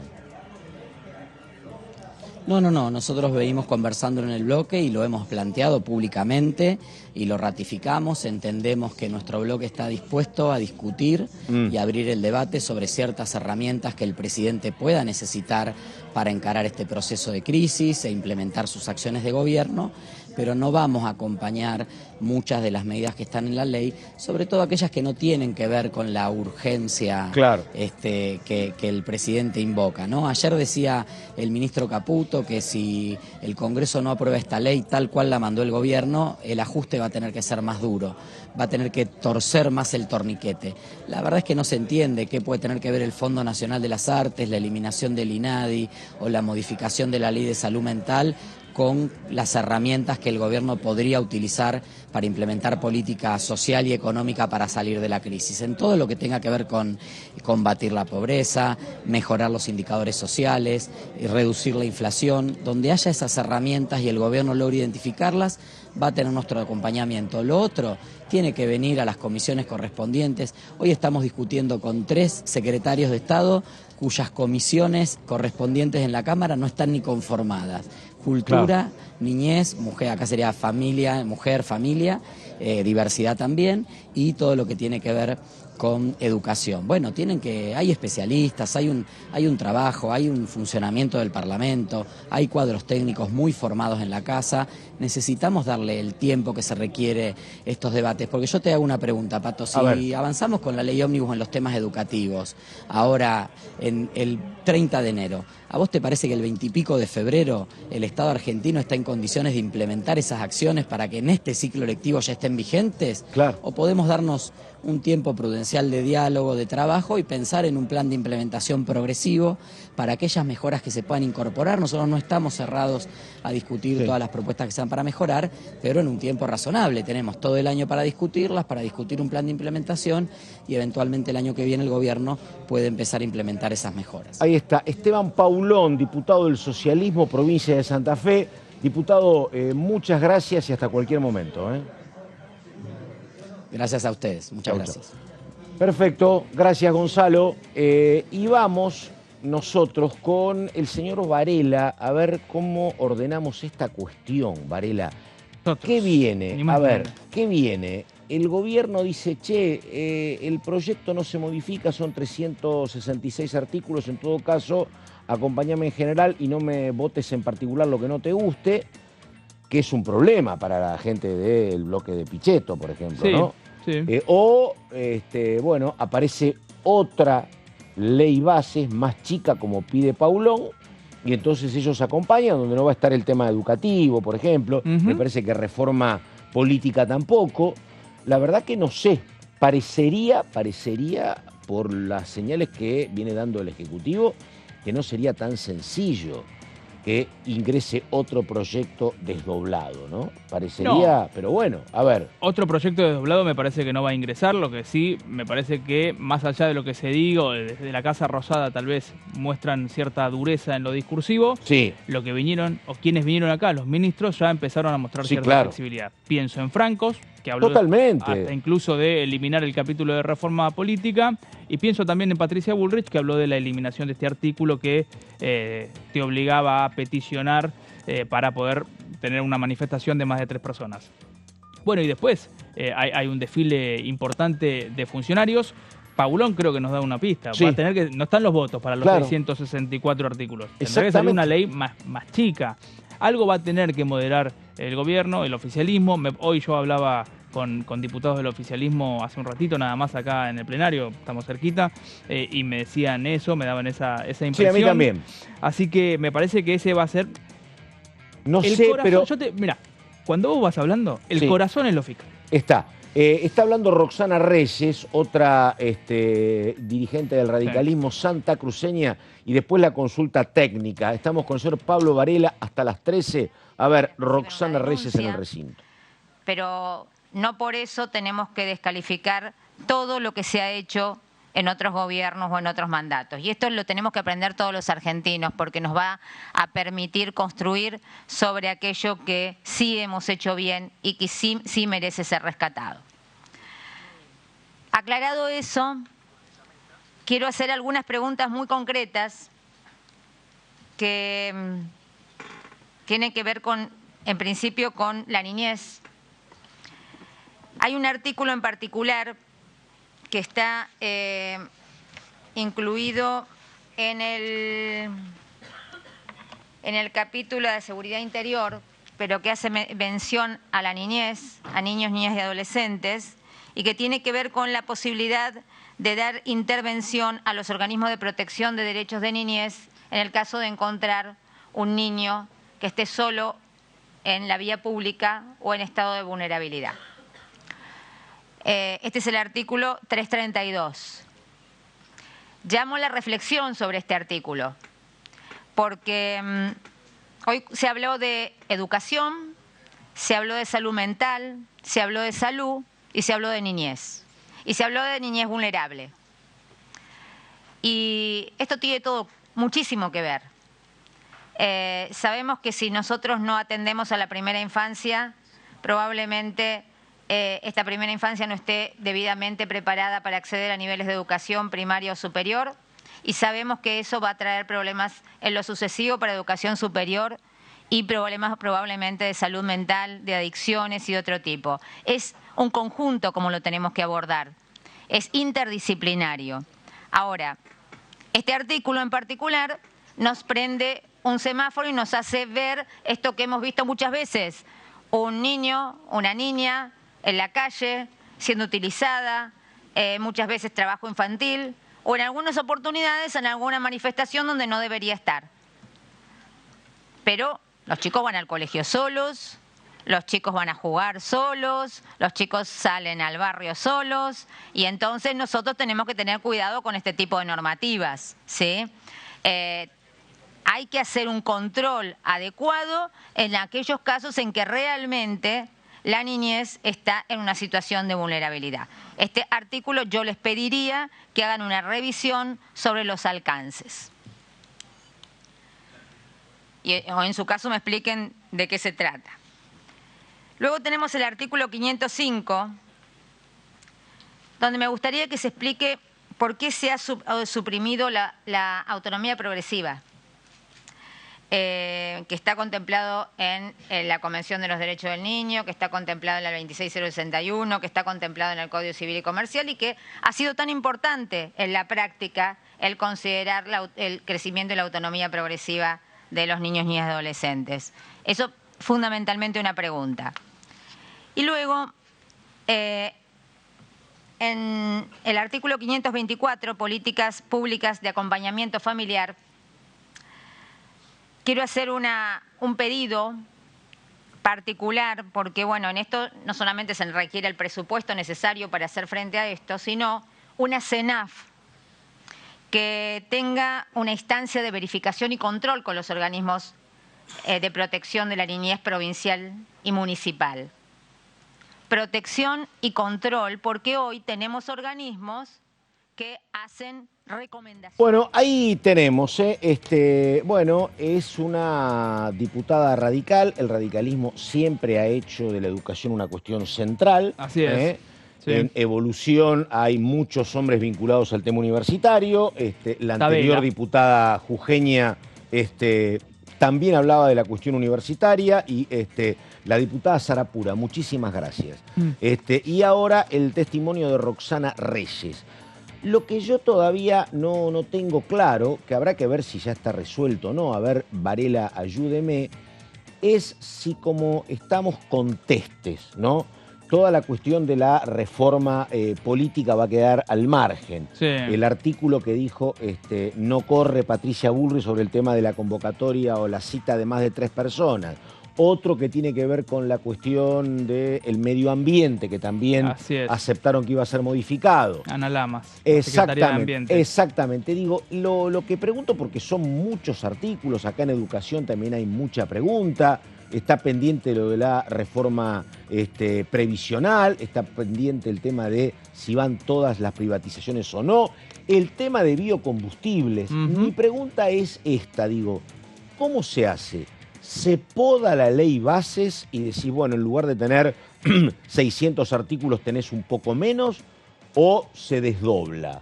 S5: No, nosotros venimos conversando en el bloque y lo hemos planteado públicamente y lo ratificamos, entendemos que nuestro bloque está dispuesto a discutir y abrir el debate sobre ciertas herramientas que el presidente pueda necesitar para encarar este proceso de crisis e implementar sus acciones de gobierno, pero no vamos a acompañar muchas de las medidas que están en la ley, sobre todo aquellas que no tienen que ver con la urgencia que el presidente invoca, ¿no? Ayer decía el ministro Caputo que si el Congreso no aprueba esta ley tal cual la mandó el gobierno, el ajuste va a tener que ser más duro, va a tener que torcer más el torniquete. La verdad es que no se entiende qué puede tener que ver el Fondo Nacional de las Artes, la eliminación del INADI o la modificación de la Ley de Salud Mental con las herramientas que el gobierno podría utilizar para implementar política social y económica para salir de la crisis. En todo lo que tenga que ver con combatir la pobreza, mejorar los indicadores sociales, y reducir la inflación, donde haya esas herramientas y el gobierno logre identificarlas, va a tener nuestro acompañamiento. Lo otro tiene que venir a las comisiones correspondientes. Hoy estamos discutiendo con 3 secretarios de Estado cuyas comisiones correspondientes en la Cámara no están ni conformadas. Cultura, niñez, mujer, acá sería familia, mujer, familia, diversidad también, y todo lo que tiene que ver con educación. Bueno, hay especialistas, hay un trabajo, hay un funcionamiento del Parlamento, hay cuadros técnicos muy formados en la casa. Necesitamos darle el tiempo que se requiere estos debates, porque yo te hago una pregunta, Pato, si avanzamos con la ley ómnibus en los temas educativos, ahora en el 30 de enero, ¿a vos te parece que el 20 y pico de febrero el Estado argentino está en condiciones de implementar esas acciones para que en este ciclo lectivo ya estén vigentes?
S3: Claro.
S5: ¿O podemos darnos un tiempo prudencial de diálogo, de trabajo y pensar en un plan de implementación progresivo para aquellas mejoras que se puedan incorporar? Nosotros no estamos cerrados a discutir todas las propuestas que sean para mejorar, pero en un tiempo razonable. Tenemos todo el año para discutirlas, para discutir un plan de implementación y eventualmente el año que viene el gobierno puede empezar a implementar esas mejoras.
S3: Ahí está, Esteban Paulón, diputado del Socialismo, provincia de Santa Fe. Diputado, muchas gracias y hasta cualquier momento.
S5: Gracias a ustedes, muchas gracias.
S3: Perfecto, gracias Gonzalo. Y vamos nosotros con el señor Varela a ver cómo ordenamos esta cuestión, Varela. ¿Qué viene? A ver, ¿qué viene? El gobierno dice, el proyecto no se modifica, son 366 artículos, en todo caso, acompáñame en general y no me votes en particular lo que no te guste. que es un problema para la gente del bloque de Pichetto, por ejemplo,
S4: Sí,
S3: ¿no?
S4: sí.
S3: Bueno, aparece otra ley base más chica como pide Paulón, y entonces ellos acompañan, donde no va a estar el tema educativo, por ejemplo. Me parece que reforma política tampoco. La verdad que no sé, parecería, por las señales que viene dando el Ejecutivo, que no sería tan sencillo que ingrese otro proyecto desdoblado, ¿no? Parecería, no. Pero bueno, a ver.
S4: Otro proyecto desdoblado me parece que no va a ingresar, lo que sí me parece que más allá de lo que se diga, desde la Casa Rosada tal vez muestran cierta dureza en lo discursivo,
S3: sí.
S4: Lo que vinieron, o quienes vinieron acá, los ministros, ya empezaron a mostrar cierta flexibilidad. Pienso en Francos, que habló hasta incluso de eliminar el capítulo de reforma política, y pienso también en Patricia Bullrich, que habló de la eliminación de este artículo que te obligaba a peticionar para poder tener una manifestación de más de 3 personas. Bueno, y después hay un desfile importante de funcionarios. Paulón creo que nos da una pista. Va a tener que, no están los votos para los 664 artículos. Tendrá que salir una ley más chica. Algo va a tener que moderar el gobierno, el oficialismo. Hoy yo hablaba con diputados del oficialismo hace un ratito, nada más acá en el plenario, estamos cerquita, y me decían eso, me daban esa impresión.
S3: Sí, a mí también.
S4: Así que me parece que ese va a ser...
S3: No sé, pero...
S4: Mira, cuando vos vas hablando, el corazón es lo fiscal.
S3: Está hablando Roxana Reyes, otra dirigente del radicalismo santacruceña, y después la consulta técnica. Estamos con el señor Pablo Varela hasta las 13. A ver, Roxana Reyes en el recinto.
S13: Pero no por eso tenemos que descalificar todo lo que se ha hecho en otros gobiernos o en otros mandatos. Y esto lo tenemos que aprender todos los argentinos, porque nos va a permitir construir sobre aquello que sí hemos hecho bien y que sí merece ser rescatado. Aclarado eso, quiero hacer algunas preguntas muy concretas que tienen que ver en principio con la niñez. Hay un artículo en particular que está incluido en el capítulo de seguridad interior, pero que hace mención a la niñez, a niños, niñas y adolescentes, y que tiene que ver con la posibilidad de dar intervención a los organismos de protección de derechos de niñez en el caso de encontrar un niño que esté solo en la vía pública o en estado de vulnerabilidad. Este es el artículo 332. Llamo la reflexión sobre este artículo, porque hoy se habló de educación, se habló de salud mental, se habló de salud y se habló de niñez. Y se habló de niñez vulnerable. Y esto tiene todo muchísimo que ver. Sabemos que si nosotros no atendemos a la primera infancia, probablemente esta primera infancia no esté debidamente preparada para acceder a niveles de educación primaria o superior, y sabemos que eso va a traer problemas en lo sucesivo para educación superior y problemas probablemente de salud mental, de adicciones y de otro tipo. Es un conjunto como lo tenemos que abordar, es interdisciplinario. Ahora, este artículo en particular nos prende un semáforo y nos hace ver esto que hemos visto muchas veces: un niño, una niña en la calle, siendo utilizada, muchas veces trabajo infantil, o en algunas oportunidades en alguna manifestación donde no debería estar. Pero los chicos van al colegio solos, los chicos van a jugar solos, los chicos salen al barrio solos, y entonces nosotros tenemos que tener cuidado con este tipo de normativas, ¿sí? Hay que hacer un control adecuado en aquellos casos en que realmente la niñez está en una situación de vulnerabilidad. Este artículo yo les pediría que hagan una revisión sobre los alcances. O en su caso me expliquen de qué se trata. Luego tenemos el artículo 505, donde me gustaría que se explique por qué se ha suprimido la autonomía progresiva, que está contemplado en la Convención de los Derechos del Niño, que está contemplado en la 26061, que está contemplado en el Código Civil y Comercial, y que ha sido tan importante en la práctica el considerar el crecimiento y la autonomía progresiva de los niños, niñas y adolescentes. Eso fundamentalmente una pregunta. Y luego, en el artículo 524, Políticas Públicas de Acompañamiento Familiar, quiero hacer un pedido particular, porque bueno, en esto no solamente se requiere el presupuesto necesario para hacer frente a esto, sino una CENAF que tenga una instancia de verificación y control con los organismos de protección de la niñez provincial y municipal. Protección y control, porque hoy tenemos organismos que hacen recomendaciones.
S3: Bueno, ahí tenemos, bueno, es una diputada radical. El radicalismo siempre ha hecho de la educación una cuestión central.
S4: Así es. Sí.
S3: En Evolución hay muchos hombres vinculados al tema universitario. La anterior diputada jujeña también hablaba de la cuestión universitaria y la diputada Sarapura, muchísimas gracias. Y ahora el testimonio de Roxana Reyes. Lo que yo todavía no tengo claro, que habrá que ver si ya está resuelto o no, a ver, Varela, ayúdeme, es si como estamos contestes, ¿no? Toda la cuestión de la reforma política va a quedar al margen.
S4: Sí.
S3: El artículo que dijo no corre Patricia Bullrich sobre el tema de la convocatoria o la cita de más de 3 personas. Otro que tiene que ver con la cuestión del medio ambiente, que también aceptaron que iba a ser modificado.
S4: Ana Lamas,
S3: exactamente, exactamente. Digo, lo que pregunto, porque son muchos artículos, acá en educación también hay mucha pregunta, está pendiente lo de la reforma previsional, está pendiente el tema de si van todas las privatizaciones o no, el tema de biocombustibles. Mi pregunta es esta, digo, ¿cómo se hace? ¿Se poda la ley bases y decís, bueno, en lugar de tener 600 artículos tenés un poco menos, o se desdobla?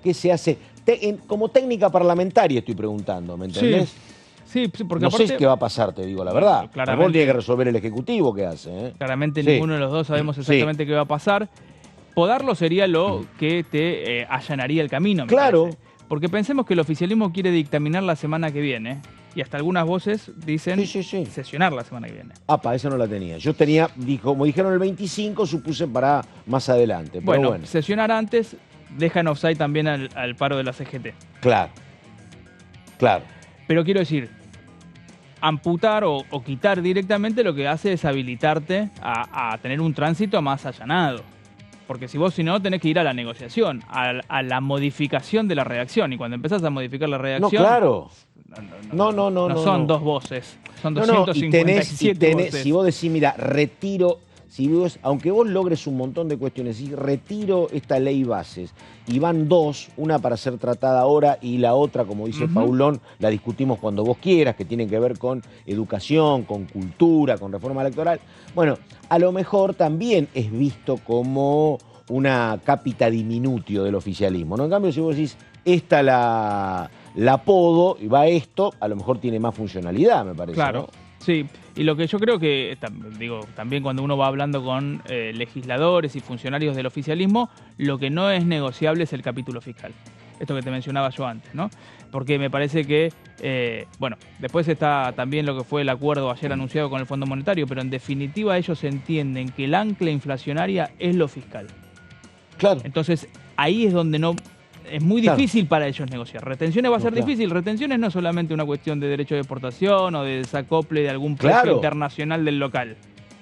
S3: ¿Qué se hace? Como técnica parlamentaria estoy preguntando, ¿me entendés?
S4: Sí, porque
S3: no
S4: aparte,
S3: sé qué va a pasar, te digo la verdad.
S4: Claramente
S3: tiene que resolver el Ejecutivo qué hace.
S4: Claramente ninguno de los dos sabemos exactamente qué va a pasar. Podarlo sería lo que te allanaría el camino, me parece. Porque pensemos que el oficialismo quiere dictaminar la semana que viene. Y hasta algunas voces dicen sesionar la semana que viene.
S3: Esa no la tenía. Yo tenía, como dijeron el 25, supuse para más adelante. Pero bueno,
S4: sesionar antes deja en offside también al paro de la CGT.
S3: Claro.
S4: Pero quiero decir, amputar o quitar directamente lo que hace es habilitarte a tener un tránsito más allanado. Porque si no, tenés que ir a la negociación, a la modificación de la redacción. Y cuando empezás a modificar la redacción...
S3: No, claro.
S4: No son dos voces, son 257 voces.
S3: Si vos decís, mira, retiro, aunque vos logres un montón de cuestiones, y retiro esta ley bases, y van 2, una para ser tratada ahora y la otra, como dice Paulón, la discutimos cuando vos quieras, que tienen que ver con educación, con cultura, con reforma electoral. Bueno, a lo mejor también es visto como una capita diminutio del oficialismo, ¿no? En cambio, si vos decís, esta la podo y va esto, a lo mejor tiene más funcionalidad, me parece.
S4: Claro,
S3: ¿no?
S4: sí. Y lo que yo creo que, también cuando uno va hablando con legisladores y funcionarios del oficialismo, lo que no es negociable es el capítulo fiscal. Esto que te mencionaba yo antes, ¿no? Porque me parece que, después está también lo que fue el acuerdo ayer anunciado con el Fondo Monetario, pero en definitiva ellos entienden que el ancla inflacionaria es lo fiscal.
S3: Claro.
S4: Entonces, ahí es donde es muy difícil para ellos negociar. Retenciones va a ser difícil. Retenciones no es solamente una cuestión de derecho de exportación o de desacople de algún precio internacional del local.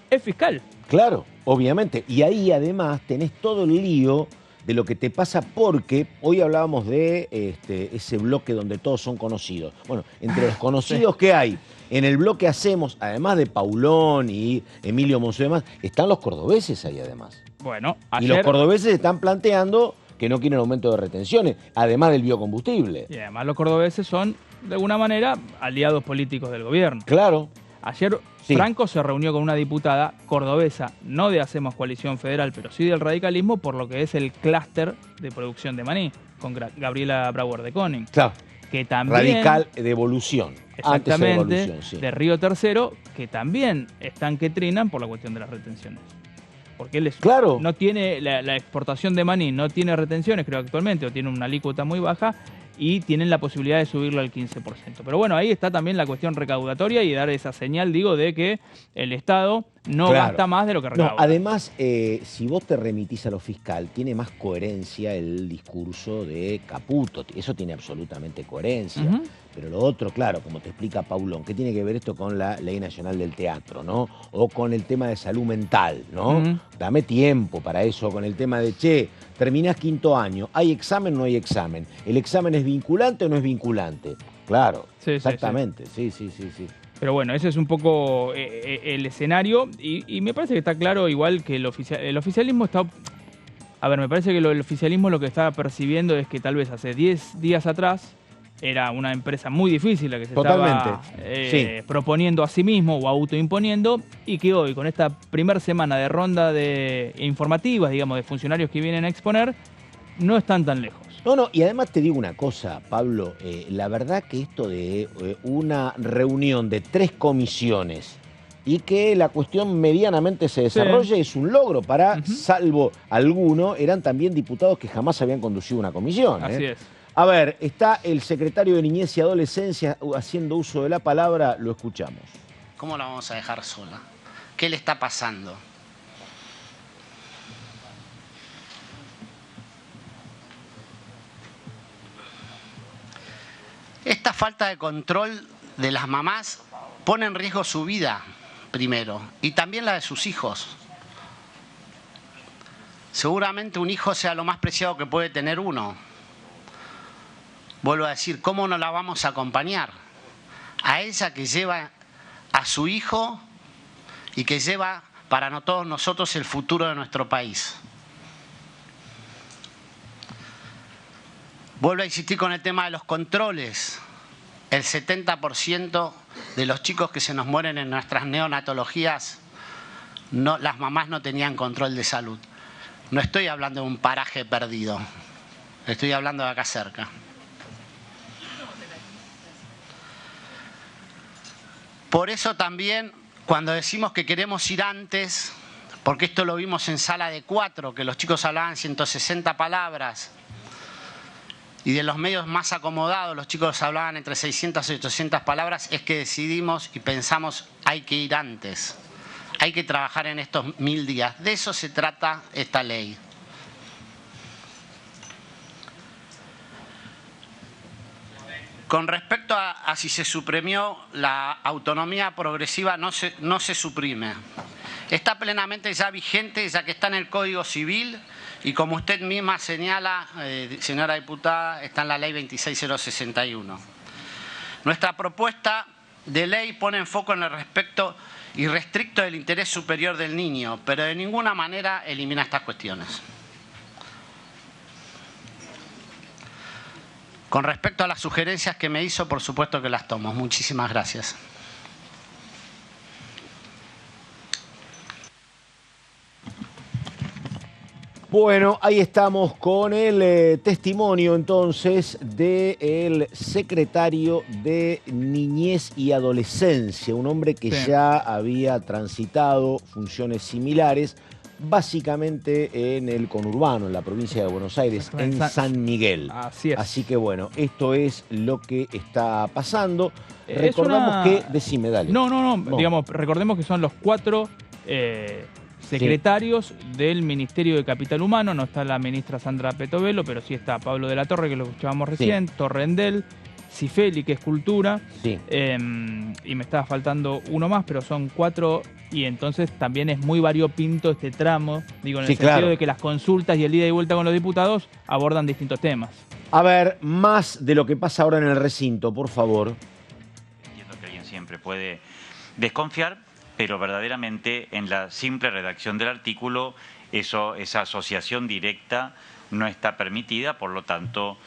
S4: Es fiscal.
S3: Claro, obviamente. Y ahí además tenés todo el lío de lo que te pasa, porque hoy hablábamos de ese bloque donde todos son conocidos. Bueno, entre los conocidos que hay en el bloque Hacemos, además de Paulón y Emilio Monzó y demás, están los cordobeses ahí además.
S4: Bueno,
S3: y los cordobeses están planteando que no quieren aumento de retenciones, además del biocombustible.
S4: Y además los cordobeses son, de alguna manera, aliados políticos del gobierno.
S3: Claro.
S4: Ayer Franco se reunió con una diputada cordobesa, no de Hacemos Coalición Federal, pero sí del radicalismo, por lo que es el clúster de producción de maní, con Gabriela Brauer de Koning.
S3: Claro.
S4: Que también,
S3: radical de Evolución.
S4: Exactamente, de Río Tercero, que también están que trinan por la cuestión de las retenciones. Porque él no tiene la exportación de maní, no tiene retenciones, creo actualmente, o tiene una alícuota muy baja, y tienen la posibilidad de subirlo al 15%. Pero bueno, ahí está también la cuestión recaudatoria y dar esa señal, digo, de que el Estado no gasta más de lo que recauda.
S3: No, además, si vos te remitís a lo fiscal, tiene más coherencia el discurso de Caputo. Eso tiene absolutamente coherencia. Pero lo otro, claro, como te explica Paulón, ¿qué tiene que ver esto con la Ley Nacional del Teatro, ¿no? O con el tema de salud mental, ¿no? Dame tiempo para eso, con el tema de, che, terminás 5º año, ¿hay examen o no hay examen? ¿El examen es vinculante o no es vinculante? Claro, sí, exactamente, sí.
S4: Pero bueno, ese es un poco el escenario y me parece que está claro igual que el oficialismo está... A ver, me parece que el oficialismo lo que está percibiendo es que tal vez hace 10 días atrás era una empresa muy difícil la que se estaba proponiendo a sí mismo o autoimponiendo y que hoy, con esta primera semana de ronda de informativas, digamos, de funcionarios que vienen a exponer, no están tan lejos.
S3: No, y además te digo una cosa, Pablo, la verdad que esto de una reunión de 3 comisiones y que la cuestión medianamente se desarrolle es un logro para, salvo alguno, eran también diputados que jamás habían conducido una comisión.
S4: Así es.
S3: A ver, está el secretario de Niñez y Adolescencia haciendo uso de la palabra, lo escuchamos.
S14: ¿Cómo la vamos a dejar sola? ¿Qué le está pasando? Esta falta de control de las mamás pone en riesgo su vida, primero, y también la de sus hijos. Seguramente un hijo sea lo más preciado que puede tener uno. Vuelvo a decir, ¿cómo no la vamos a acompañar? A ella que lleva a su hijo y que lleva para todos nosotros el futuro de nuestro país. Vuelvo a insistir con el tema de los controles. El 70% de los chicos que se nos mueren en nuestras neonatologías, las mamás no tenían control de salud. No estoy hablando de un paraje perdido, estoy hablando de acá cerca. Por eso también, cuando decimos que queremos ir antes, porque esto lo vimos en sala de 4, que los chicos hablaban 160 palabras, y de los medios más acomodados los chicos hablaban entre 600 y 800 palabras, es que decidimos y pensamos, hay que ir antes, hay que trabajar en estos 1000 días. De eso se trata esta ley. Con respecto a si se suprimió la autonomía progresiva, no se suprime. Está plenamente ya vigente, ya que está en el Código Civil y como usted misma señala, señora diputada, está en la Ley 26061. Nuestra propuesta de ley pone en foco en el respecto irrestricto del interés superior del niño, pero de ninguna manera elimina estas cuestiones. Con respecto a las sugerencias que me hizo, por supuesto que las tomo. Muchísimas gracias.
S3: Bueno, ahí estamos con el testimonio entonces del secretario de Niñez y Adolescencia, un hombre que ya había transitado funciones similares, básicamente en el conurbano, en la provincia de Buenos Aires, en San Miguel.
S4: Así es.
S3: Así que bueno, esto es lo que está pasando. Recordamos que... Decime, dale.
S4: No. Digamos, recordemos que son los 4 secretarios del Ministerio de Capital Humano. No está la ministra Sandra Petovelo, pero sí está Pablo de la Torre, que lo escuchábamos recién, Torrendel, Cifeli, que es Cultura, y me estaba faltando uno más, pero son 4, y entonces también es muy variopinto este tramo, digo, en el sentido de que las consultas y el ida y vuelta con los diputados abordan distintos temas.
S3: A ver, más de lo que pasa ahora en el recinto, por favor.
S15: Entiendo que alguien siempre puede desconfiar, pero verdaderamente en la simple redacción del artículo esa asociación directa no está permitida, por lo tanto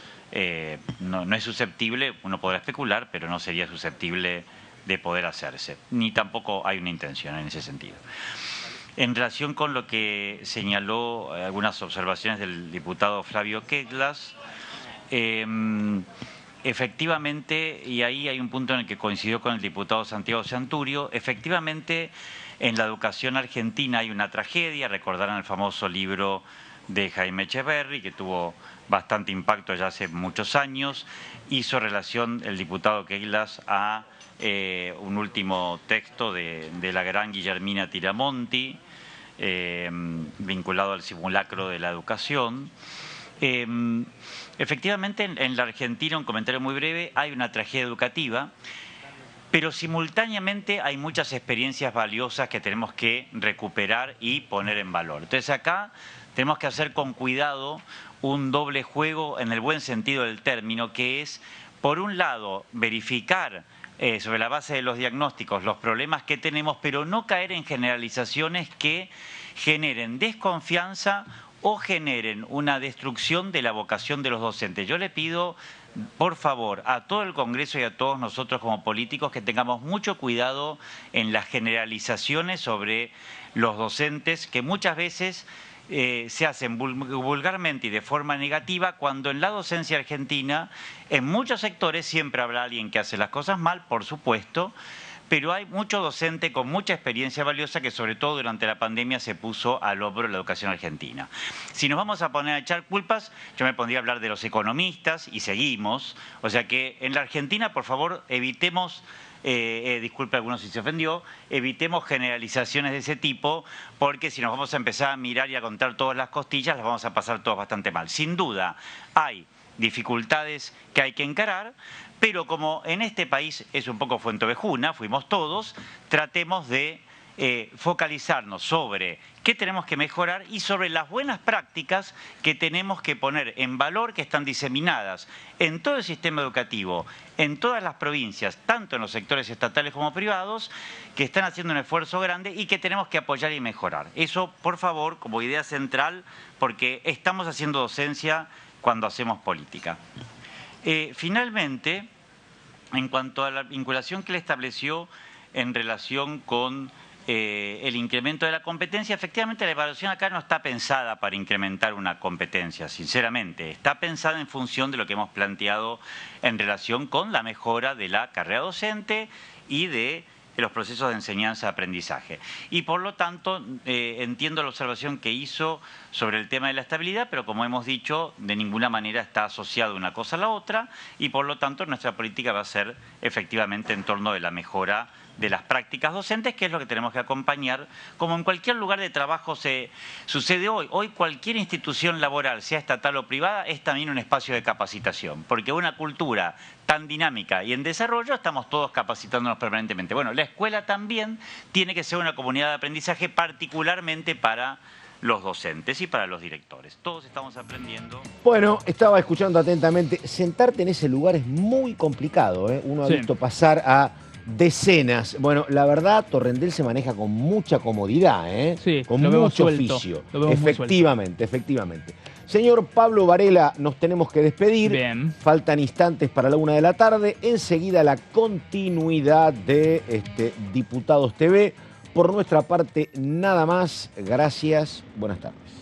S15: no es susceptible, uno podrá especular, pero no sería susceptible de poder hacerse, ni tampoco hay una intención en ese sentido. En relación con lo que señaló algunas observaciones del diputado Flavio Ketlas, efectivamente, y ahí hay un punto en el que coincidió con el diputado Santiago Santurio, efectivamente en la educación argentina hay una tragedia, recordarán el famoso libro de Jaime Echeverri, que tuvo bastante impacto ya hace muchos años. Hizo relación el diputado Queilas a un último texto de la gran Guillermina Tiramonti, vinculado al simulacro de la educación. Efectivamente, en la Argentina, un comentario muy breve, hay una tragedia educativa, pero simultáneamente hay muchas experiencias valiosas que tenemos que recuperar y poner en valor. Entonces acá tenemos que hacer con cuidado un doble juego en el buen sentido del término, que es, por un lado, verificar sobre la base de los diagnósticos los problemas que tenemos, pero no caer en generalizaciones que generen desconfianza o generen una destrucción de la vocación de los docentes. Yo le pido, por favor, a todo el Congreso y a todos nosotros como políticos que tengamos mucho cuidado en las generalizaciones sobre los docentes, que muchas veces se hacen vulgarmente y de forma negativa, cuando en la docencia argentina, en muchos sectores siempre habrá alguien que hace las cosas mal, por supuesto, pero hay mucho docente con mucha experiencia valiosa que sobre todo durante la pandemia se puso al hombro de la educación argentina. Si nos vamos a poner a echar culpas, yo me pondría a hablar de los economistas y seguimos. O sea que en la Argentina, por favor, evitemos, disculpe a algunos si se ofendió, evitemos generalizaciones de ese tipo, porque si nos vamos a empezar a mirar y a contar todas las costillas, las vamos a pasar todos bastante mal. Sin duda, hay dificultades que hay que encarar, pero como en este país es un poco fuentovejuna, fuimos todos, tratemos de focalizarnos sobre qué tenemos que mejorar y sobre las buenas prácticas que tenemos que poner en valor, que están diseminadas en todo el sistema educativo, en todas las provincias, tanto en los sectores estatales como privados, que están haciendo un esfuerzo grande y que tenemos que apoyar y mejorar. Eso, por favor, como idea central, porque estamos haciendo docencia cuando hacemos política. Finalmente, en cuanto a la vinculación que le estableció en relación con el incremento de la competencia, efectivamente la evaluación acá no está pensada para incrementar una competencia, sinceramente. Está pensada en función de lo que hemos planteado en relación con la mejora de la carrera docente y de los procesos de enseñanza-aprendizaje. Y por lo tanto, entiendo la observación que hizo sobre el tema de la estabilidad, pero como hemos dicho, de ninguna manera está asociado una cosa a la otra, y por lo tanto nuestra política va a ser efectivamente en torno de la mejora de las prácticas docentes, que es lo que tenemos que acompañar, como en cualquier lugar de trabajo sucede hoy. Hoy cualquier institución laboral, sea estatal o privada, es también un espacio de capacitación, porque una cultura tan dinámica y en desarrollo estamos todos capacitándonos permanentemente. Bueno, la escuela también tiene que ser una comunidad de aprendizaje, particularmente para los docentes y para los directores. Todos estamos aprendiendo.
S3: Bueno, estaba escuchando atentamente. Sentarte en ese lugar es muy complicado, ¿eh? Uno ha visto pasar a decenas. Bueno, la verdad, Torrendel se maneja con mucha comodidad, ¿eh?
S4: Sí,
S3: con mucho oficio. Efectivamente, efectivamente. Señor Pablo Varela, nos tenemos que despedir.
S4: Bien.
S3: Faltan instantes para la 1 de la tarde. Enseguida la continuidad de Diputados TV. Por nuestra parte, nada más. Gracias. Buenas tardes.